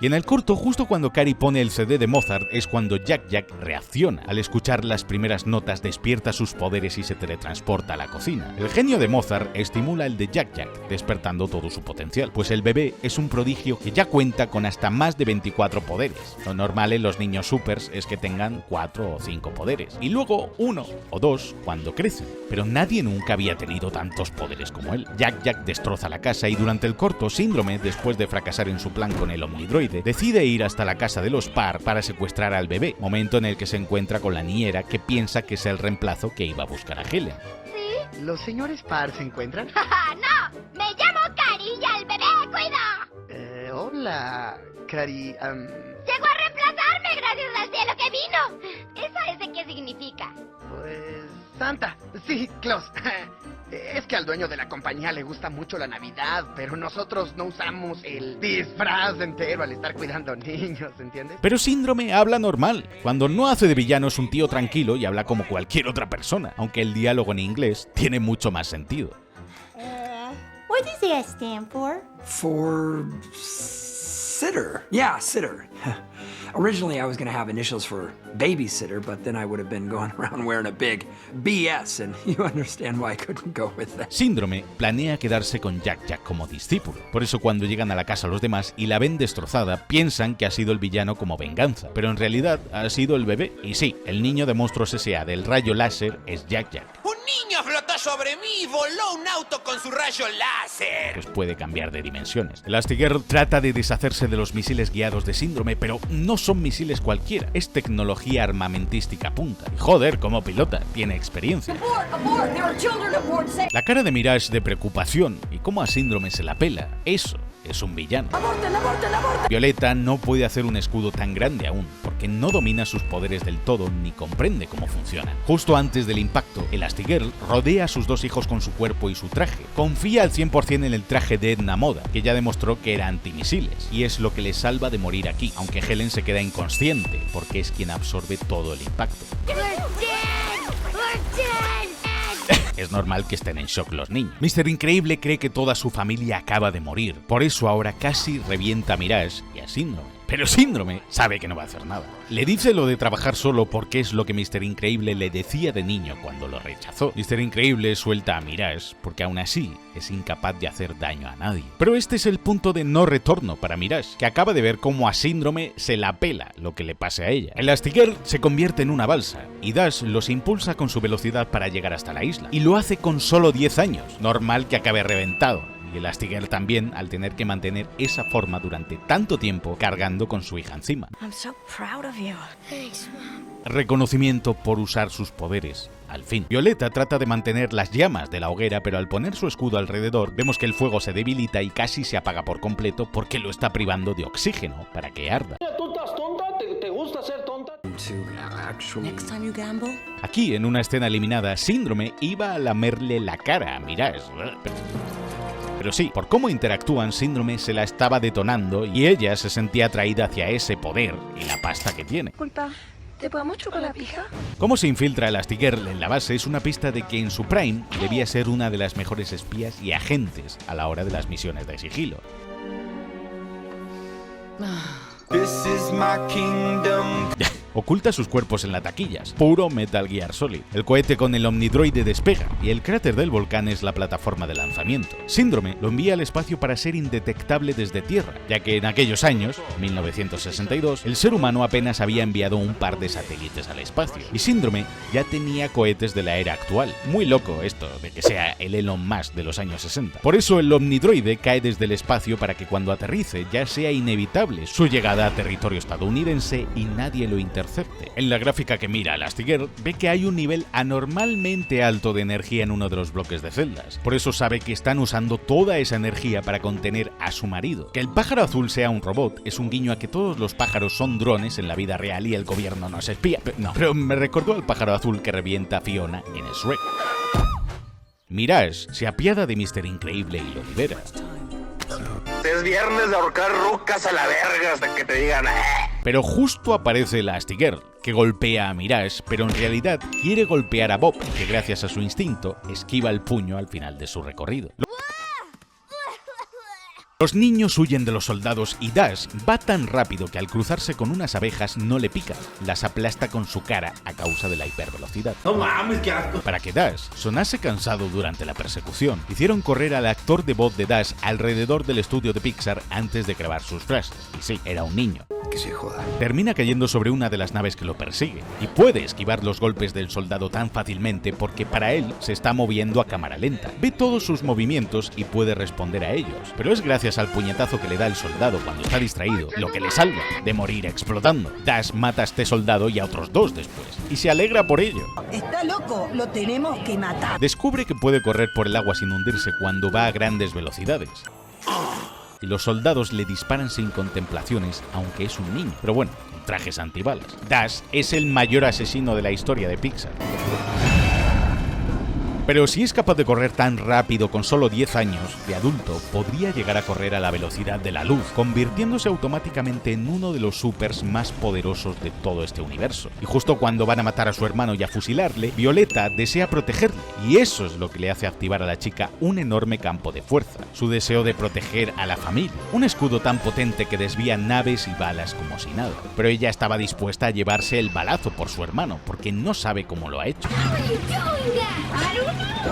Y en el corto, justo cuando Carrie pone el CD de Mozart, es cuando Jack Jack reacciona. Al escuchar las primeras notas, despierta sus poderes y se teletransporta a la cocina. El genio de Mozart estimula el de Jack Jack, despertando todo su potencial, pues el bebé es un prodigio que ya cuenta con hasta más de 24 poderes. Lo normal en los niños supers es que tengan 4 o 5 poderes. poderes, y luego 1 o 2 cuando crecen. Pero nadie nunca había tenido tantos poderes como él. Jack destroza la casa y durante el corto, Síndrome, después de fracasar en su plan con el Omnidroide, decide ir hasta la casa de los Parr para secuestrar al bebé, momento en el que se encuentra con la niñera que piensa que es el reemplazo que iba a buscar a Helen. ¿Sí? ¿Los señores Parr se encuentran? ¡No! ¡Me llamo Cari y el bebé cuida! Hola, Cari. Llegó a reemplazarme gracias al cielo que vino. ¿Esa S qué significa? Pues... Santa. Sí, Claus. Es que al dueño de la compañía le gusta mucho la Navidad, pero nosotros no usamos el disfraz entero al estar cuidando niños, ¿entiendes? Pero Síndrome habla normal. Cuando no hace de villano es un tío tranquilo y habla como cualquier otra persona, aunque el diálogo en inglés tiene mucho más sentido. What does the S stand for? For sitter. Yeah, sitter. Originally, I was going to have initials for babysitter, but then I would have been going around wearing a big BS, and you understand why I couldn't go with that. Síndrome planea quedarse con Jack como discípulo. Por eso cuando llegan a la casa los demás y la ven destrozada, piensan que ha sido el villano como venganza. Pero en realidad ha sido el bebé. Y sí, el niño de monstruos S.A. del rayo láser es Jack. ¡Un niño flotó sobre mí y voló un auto con su rayo láser! Pues puede cambiar de dimensiones. Elastigirl trata de deshacerse de los misiles guiados de Síndrome, pero no son misiles cualquiera. Es tecnología armamentística punta. Y joder, como pilota, tiene experiencia. La cara de Mirage de preocupación y cómo a Síndrome se la pela, eso es un villano. ¡Aborten, aborten, aborten! Violeta no puede hacer un escudo tan grande aún, porque no domina sus poderes del todo ni comprende cómo funcionan. Justo antes del impacto, Elastigirl rodea a sus dos hijos con su cuerpo y su traje. Confía al 100% en el traje de Edna Moda, que ya demostró que era antimisiles, y es lo que le salva de morir aquí, aunque Helen se queda inconsciente, porque es quien absorbe todo el impacto. Es normal que estén en shock los niños. Mr. Increíble cree que toda su familia acaba de morir, por eso ahora casi revienta a Mirage y a Síndrome. Pero Síndrome sabe que no va a hacer nada. Le dice lo de trabajar solo porque es lo que Mr. Increíble le decía de niño cuando lo rechazó. Mr. Increíble suelta a Mirage porque aún así es incapaz de hacer daño a nadie. Pero este es el punto de no retorno para Mirage, que acaba de ver cómo a Síndrome se la pela lo que le pase a ella. Elastigirl se convierte en una balsa y Dash los impulsa con su velocidad para llegar hasta la isla. Y lo hace con solo 10 años. Normal que acabe reventado. Y Elastigirl también, al tener que mantener esa forma durante tanto tiempo cargando con su hija encima. I'm so proud of you. Thanks, Mom. Reconocimiento por usar sus poderes. Al fin, Violeta trata de mantener las llamas de la hoguera, pero al poner su escudo alrededor, vemos que el fuego se debilita y casi se apaga por completo porque lo está privando de oxígeno para que arda. ¿Tú estás tonta? ¿Te gusta ser tonta? Next time you gamble. Aquí, en una escena eliminada, Síndrome iba a lamerle la cara a Mirage. Pero sí, por cómo interactúan, Síndrome se la estaba detonando y ella se sentía atraída hacia ese poder y la pasta que tiene. Disculpa, ¿te podemos chupar la pija? Cómo se infiltra Elastigirl en la base es una pista de que en su prime debía ser una de las mejores espías y agentes a la hora de las misiones de sigilo. This is my kingdom. Oculta sus cuerpos en las taquillas, puro Metal Gear Solid. El cohete con el Omnidroide despega y el cráter del volcán es la plataforma de lanzamiento. Síndrome lo envía al espacio para ser indetectable desde Tierra, ya que en aquellos años, 1962, el ser humano apenas había enviado un par de satélites al espacio. Y Síndrome ya tenía cohetes de la era actual. Muy loco esto de que sea el Elon Musk de los años 60. Por eso el Omnidroide cae desde el espacio para que cuando aterrice ya sea inevitable su llegada a territorio estadounidense y nadie lo intercepte. En la gráfica que mira Elastigirl ve que hay un nivel anormalmente alto de energía en uno de los bloques de celdas. Por eso sabe que están usando toda esa energía para contener a su marido. Que el pájaro azul sea un robot es un guiño a que todos los pájaros son drones en la vida real y el gobierno nos espía. No, pero me recordó al pájaro azul que revienta a Fiona en Shrek. Mirage se apiada de Mr. Increíble y lo libera. Es viernes de ahorcar rucas a la verga hasta que te digan Pero justo aparece Elastigirl, que golpea a Mirage, pero en realidad quiere golpear a Bob, que gracias a su instinto esquiva el puño al final de su recorrido. Los niños huyen de los soldados y Dash va tan rápido que al cruzarse con unas abejas no le pica, las aplasta con su cara a causa de la hipervelocidad. No mames, qué asco. Para que Dash sonase cansado durante la persecución, hicieron correr al actor de voz de Dash alrededor del estudio de Pixar antes de grabar sus frases. Y sí, era un niño. que se joda. Termina cayendo sobre una de las naves que lo persigue y puede esquivar los golpes del soldado tan fácilmente porque para él se está moviendo a cámara lenta. Ve todos sus movimientos y puede responder a ellos, pero es gracias al puñetazo que le da el soldado cuando está distraído lo que le salva de morir explotando. Dash mata a este soldado y a otros 2 después, y se alegra por ello. Está loco, lo tenemos que matar. Descubre que puede correr por el agua sin hundirse cuando va a grandes velocidades. Y los soldados le disparan sin contemplaciones, aunque es un niño. Pero bueno, con trajes antibalas. Dash es el mayor asesino de la historia de Pixar. Pero si es capaz de correr tan rápido con solo 10 años, de adulto, podría llegar a correr a la velocidad de la luz, convirtiéndose automáticamente en uno de los supers más poderosos de todo este universo. Y justo cuando van a matar a su hermano y a fusilarle, Violeta desea protegerle, y eso es lo que le hace activar a la chica un enorme campo de fuerza, su deseo de proteger a la familia, un escudo tan potente que desvía naves y balas como si nada. Pero ella estaba dispuesta a llevarse el balazo por su hermano, porque no sabe cómo lo ha hecho.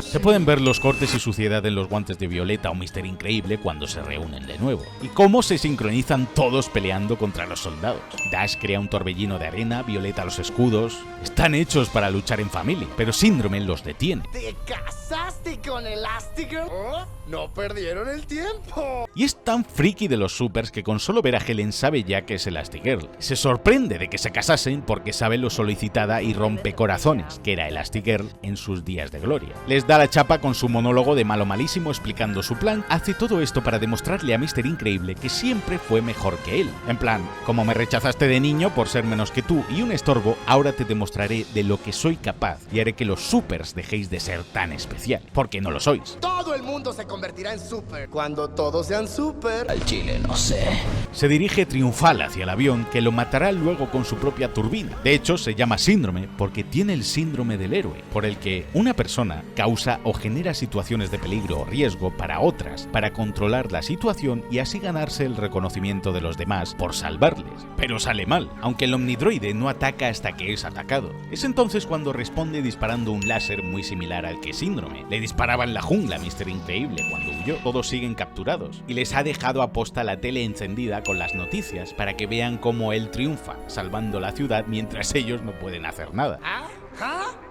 Se pueden ver los cortes y suciedad en los guantes de Violeta o Mr. Increíble cuando se reúnen de nuevo, y cómo se sincronizan todos peleando contra los soldados. Dash crea un torbellino de arena, Violeta los escudos. Están hechos para luchar en familia, pero Síndrome los detiene. ¿Te casaste con Elastigirl? ¿Oh? ¡No perdieron el tiempo! Y es tan friki de los supers que con solo ver a Helen sabe ya que es Elastigirl. Se sorprende de que se casasen porque sabe lo solicitada y rompecorazones que era Elastigirl en sus días de gloria. Les da la chapa con su monólogo de malo malísimo explicando su plan. Hace todo esto para demostrarle a Mr. Increíble que siempre fue mejor que él. En plan, como me rechazaste de niño por ser menos que tú y un estorbo, ahora te demostraré de lo que soy capaz y haré que los supers dejéis de ser tan especial, porque no lo sois. Todo el mundo se convertirá en super cuando todos sean super. Al chile no sé. Se dirige triunfal hacia el avión, que lo matará luego con su propia turbina. De hecho, se llama Síndrome porque tiene el síndrome del héroe, por el que una persona causa o genera situaciones de peligro o riesgo para otras, para controlar la situación y así ganarse el reconocimiento de los demás por salvarles. Pero sale mal, aunque el omnidroide no ataca hasta que es atacado. Es entonces cuando responde disparando un láser muy similar al que Síndrome le disparaba en la jungla a Mr. Increíble cuando huyó. Todos siguen capturados y les ha dejado aposta la tele encendida con las noticias para que vean cómo él triunfa, salvando la ciudad mientras ellos no pueden hacer nada.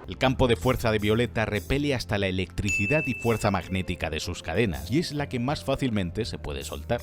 El campo de fuerza de Violeta repele hasta la electricidad y fuerza magnética de sus cadenas, y es la que más fácilmente se puede soltar.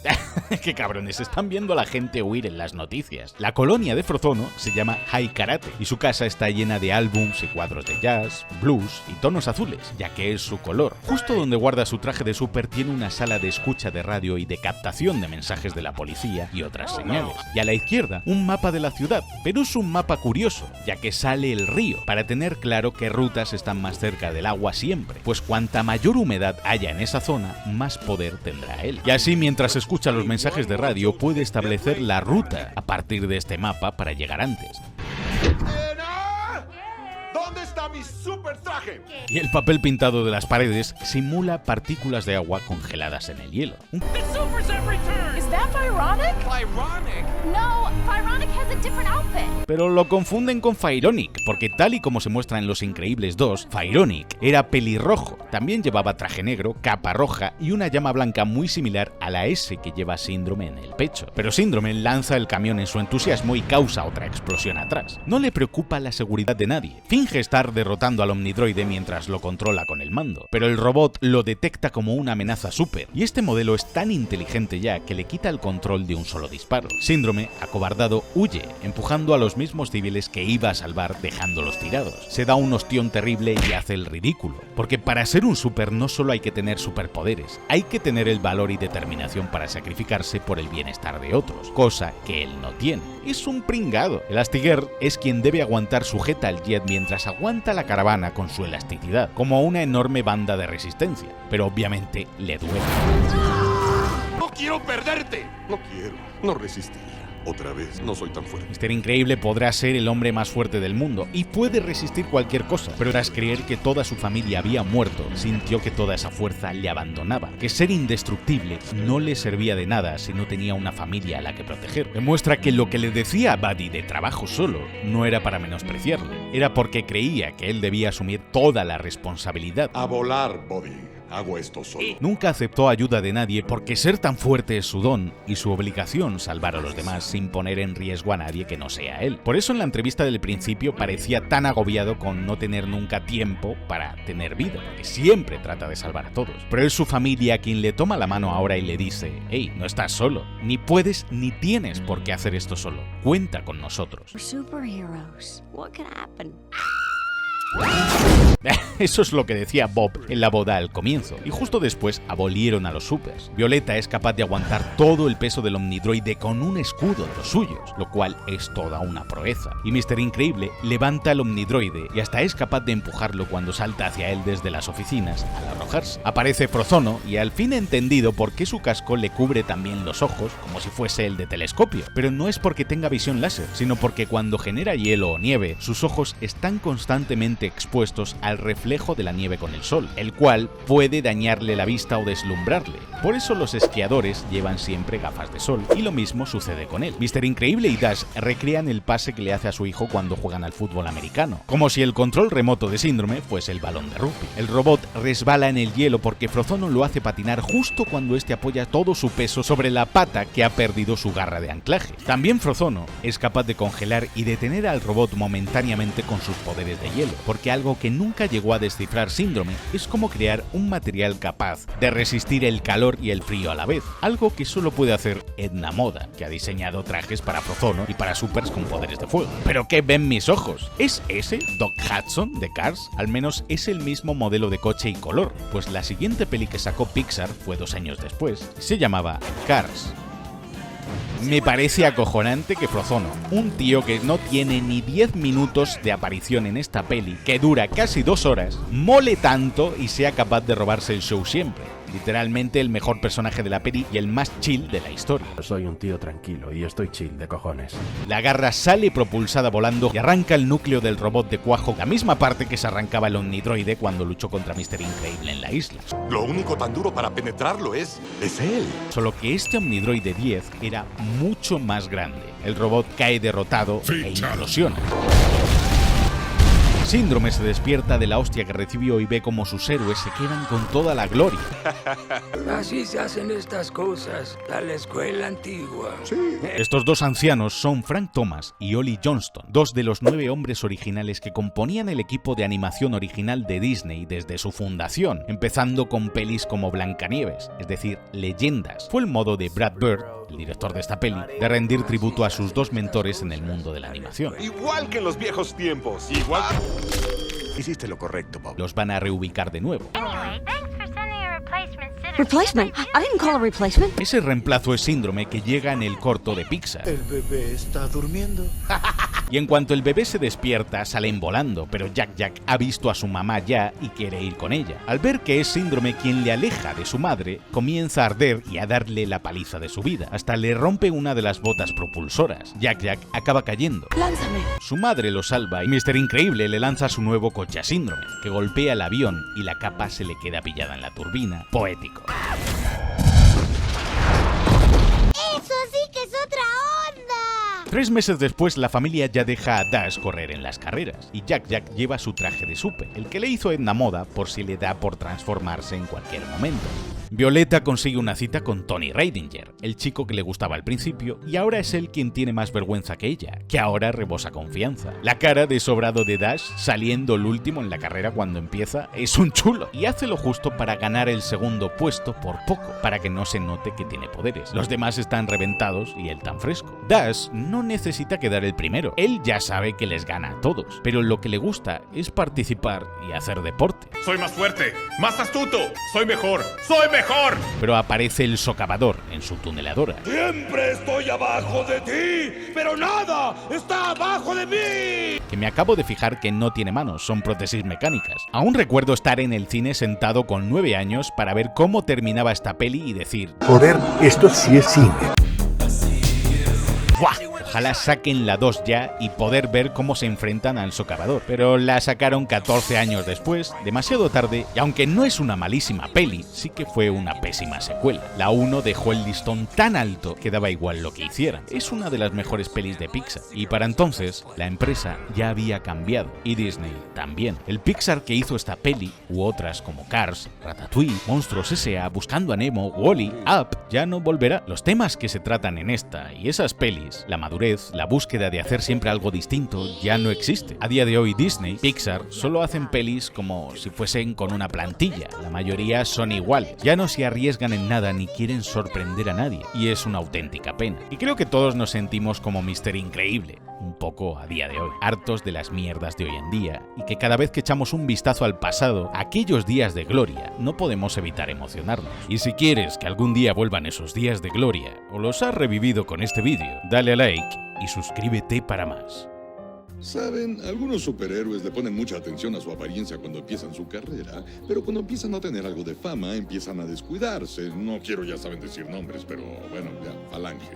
¡Qué cabrones! Están viendo a la gente huir en las noticias. La colonia de Frozono se llama High Karate, y su casa está llena de álbums y cuadros de jazz, blues y tonos azules, ya que es su color. Justo donde guarda su traje de súper tiene una sala de escucha de radio y de captación de mensajes de la policía y otras señales. Y a la izquierda, un mapa de la ciudad, pero es un mapa curioso, ya que sale el río, para tener claro qué rutas están más cerca del agua siempre, pues cuanta mayor humedad haya en esa zona, más poder tendrá él. Y así, mientras escucha los mensajes de radio, puede establecer la ruta a partir de este mapa para llegar antes. ¿Dónde está mi super traje? Y el papel pintado de las paredes simula partículas de agua congeladas en el hielo. Is that Pyronic? Pyronic? No, Pyronic has a different outfit. Pero lo confunden con Pyronic, porque tal y como se muestra en Los Increíbles 2, Pyronic era pelirrojo. También llevaba traje negro, capa roja y una llama blanca muy similar a la S que lleva Síndrome en el pecho. Pero Síndrome lanza el camión en su entusiasmo y causa otra explosión atrás. No le preocupa la seguridad de nadie. Finge estar derrotando al omnidroide mientras lo controla con el mando, pero el robot lo detecta como una amenaza súper, y este modelo es tan inteligente ya que le quita el control de un solo disparo. Síndrome, acobardado, huye, empujando a los mismos civiles que iba a salvar dejándolos tirados. Se da un ostión terrible y hace el ridículo, porque para ser un super no solo hay que tener superpoderes, hay que tener el valor y determinación para sacrificarse por el bienestar de otros, cosa que él no tiene. Es un pringado. Elastigirl es quien debe aguantar sujeta al jet mientras aguanta la caravana con su elasticidad, como una enorme banda de resistencia, pero obviamente le duele. ¡No quiero perderte! No quiero, no resistiría. Otra vez, no soy tan fuerte. Mr. Increíble podrá ser el hombre más fuerte del mundo y puede resistir cualquier cosa, pero tras creer que toda su familia había muerto, sintió que toda esa fuerza le abandonaba, que ser indestructible no le servía de nada si no tenía una familia a la que proteger. Demuestra que lo que le decía a Buddy de trabajo solo no era para menospreciarle, era porque creía que él debía asumir toda la responsabilidad. A volar, Buddy. Hago esto solo. Nunca aceptó ayuda de nadie porque ser tan fuerte es su don y su obligación salvar a los demás sin poner en riesgo a nadie que no sea él. Por eso en la entrevista del principio parecía tan agobiado con no tener nunca tiempo para tener vida, porque siempre trata de salvar a todos. Pero es su familia quien le toma la mano ahora y le dice: hey, no estás solo, ni puedes ni tienes por qué hacer esto solo, cuenta con nosotros. Eso es lo que decía Bob en la boda al comienzo, y justo después abolieron a los supers. Violeta es capaz de aguantar todo el peso del omnidroide con un escudo de los suyos, lo cual es toda una proeza. Y Mr. Increíble levanta al omnidroide y hasta es capaz de empujarlo cuando salta hacia él desde las oficinas al arrojarse. Aparece Frozono y al fin he entendido por qué su casco le cubre también los ojos como si fuese el de telescopio, pero no es porque tenga visión láser, sino porque cuando genera hielo o nieve, sus ojos están constantemente expuestos al reflejo de la nieve con el sol, el cual puede dañarle la vista o deslumbrarle. Por eso los esquiadores llevan siempre gafas de sol, y lo mismo sucede con él. Mr. Increíble y Dash recrean el pase que le hace a su hijo cuando juegan al fútbol americano, como si el control remoto de Síndrome fuese el balón de rugby. El robot resbala en el hielo porque Frozono lo hace patinar justo cuando este apoya todo su peso sobre la pata que ha perdido su garra de anclaje. También Frozono es capaz de congelar y detener al robot momentáneamente con sus poderes de hielo, porque algo que nunca llegó a descifrar Síndrome es cómo crear un material capaz de resistir el calor y el frío a la vez, algo que solo puede hacer Edna Moda, que ha diseñado trajes para Frozono y para supers con poderes de fuego. ¿Pero qué ven mis ojos? ¿Es ese Doc Hudson de Cars? Al menos es el mismo modelo de coche y color, pues la siguiente peli que sacó Pixar fue 2 años después. Se llamaba Cars. Me parece acojonante que Frozono, un tío que no tiene ni 10 minutos de aparición en esta peli, que dura casi 2 horas, mole tanto y sea capaz de robarse el show siempre. Literalmente el mejor personaje de la peli y el más chill de la historia. Soy un tío tranquilo y estoy chill de cojones. La garra sale propulsada volando y arranca el núcleo del robot de cuajo, la misma parte que se arrancaba el omnidroide cuando luchó contra Mr. Increíble en la isla. Lo único tan duro para penetrarlo es él. Solo que este omnidroide 10 era mucho más grande. El robot cae derrotado e implosiona. Síndrome se despierta de la hostia que recibió y ve como sus héroes se quedan con toda la gloria. Así se hacen estas cosas, a la escuela antigua. Sí. Estos dos ancianos son Frank Thomas y Ollie Johnston, 2 de los 9 hombres originales que componían el equipo de animación original de Disney desde su fundación, empezando con pelis como Blancanieves, es decir, leyendas. Fue el modo de Brad Bird, el director de esta peli, de rendir tributo a sus 2 mentores en el mundo de la animación. Igual que en los viejos tiempos. Igual. Hiciste lo correcto, Bob. Los van a reubicar de nuevo. Replacement? I didn't call a replacement. Ese reemplazo es Síndrome, que llega en el corto de Pixar. El bebé está durmiendo. Y en cuanto el bebé se despierta, salen volando, pero Jack ha visto a su mamá ya y quiere ir con ella. Al ver que es Síndrome quien le aleja de su madre, comienza a arder y a darle la paliza de su vida. Hasta le rompe una de las botas propulsoras. Jack acaba cayendo. Lánzame. Su madre lo salva y Mr. Increíble le lanza su nuevo coche a Síndrome, que golpea el avión y la capa se le queda pillada en la turbina. Poético. ¡Eso sí que es otra onda! 3 meses después, la familia ya deja a Dash correr en las carreras, y Jack lleva su traje de súper, el que le hizo Edna Moda por si le da por transformarse en cualquier momento. Violeta consigue una cita con Tony Reidinger, el chico que le gustaba al principio, y ahora es él quien tiene más vergüenza que ella, que ahora rebosa confianza. La cara de sobrado de Dash, saliendo el último en la carrera cuando empieza, es un chulo, y hace lo justo para ganar el segundo puesto por poco, para que no se note que tiene poderes. Los demás están reventados y él tan fresco. Dash no necesita quedar el primero, él ya sabe que les gana a todos, pero lo que le gusta es participar y hacer deporte. Soy más fuerte, más astuto, soy mejor, ¡soy mejor! Pero aparece el socavador en su tuneladora. Siempre estoy abajo de ti, pero nada está abajo de mí. Que me acabo de fijar que no tiene manos, son prótesis mecánicas. Aún recuerdo estar en el cine sentado con 9 años para ver cómo terminaba esta peli y decir: joder, esto sí es cine. ¡Buah! Ojalá saquen la 2 ya y poder ver cómo se enfrentan al socavador. Pero la sacaron 14 años después, demasiado tarde, y aunque no es una malísima peli, sí que fue una pésima secuela. La 1 dejó el listón tan alto que daba igual lo que hicieran. Es una de las mejores pelis de Pixar, y para entonces la empresa ya había cambiado, y Disney también. El Pixar que hizo esta peli, u otras como Cars, Ratatouille, Monstruos S.A., Buscando a Nemo, Wall-E, Up, ya no volverá. Los temas que se tratan en esta y esas pelis, la madurez, la búsqueda de hacer siempre algo distinto, ya no existe. A día de hoy Disney, Pixar, solo hacen pelis como si fuesen con una plantilla. La mayoría son igual. Ya no se arriesgan en nada ni quieren sorprender a nadie. Y es una auténtica pena. Y creo que todos nos sentimos como Mr. Increíble, un poco a día de hoy, hartos de las mierdas de hoy en día, y que cada vez que echamos un vistazo al pasado, aquellos días de gloria, no podemos evitar emocionarnos. Y si quieres que algún día vuelvan esos días de gloria, o los has revivido con este vídeo, dale a like y suscríbete para más. Saben, algunos superhéroes le ponen mucha atención a su apariencia cuando empiezan su carrera, pero cuando empiezan a tener algo de fama, empiezan a descuidarse. No quiero, ya saben, decir nombres, pero bueno, ya, Falange.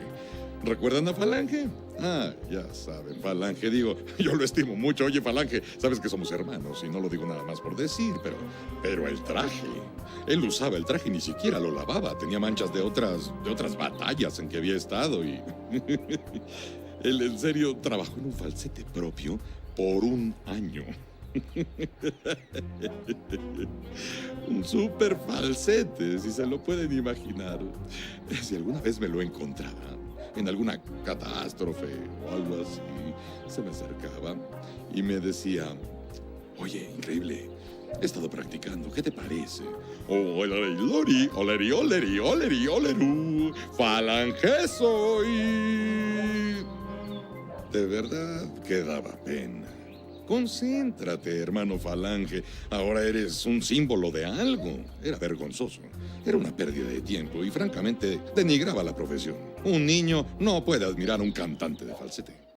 ¿Recuerdan a Falange? Ah, ya saben, Falange, digo, yo lo estimo mucho. Oye, Falange, sabes que somos hermanos y no lo digo nada más por decir, pero el traje. Él usaba el traje y ni siquiera lo lavaba. Tenía manchas de otras batallas en que había estado y... Él en serio trabajó en un falsete propio por un año. Un super falsete, si se lo pueden imaginar. Si alguna vez me lo encontraba en alguna catástrofe o algo así, se me acercaba y me decía: oye, increíble, he estado practicando, ¿qué te parece? Oleri, oleri, oleri, oleri, oleru, Falange soy. De verdad que daba pena. Concéntrate, hermano Falange. Ahora eres un símbolo de algo. Era vergonzoso. Era una pérdida de tiempo y francamente denigraba la profesión. Un niño no puede admirar a un cantante de falsete.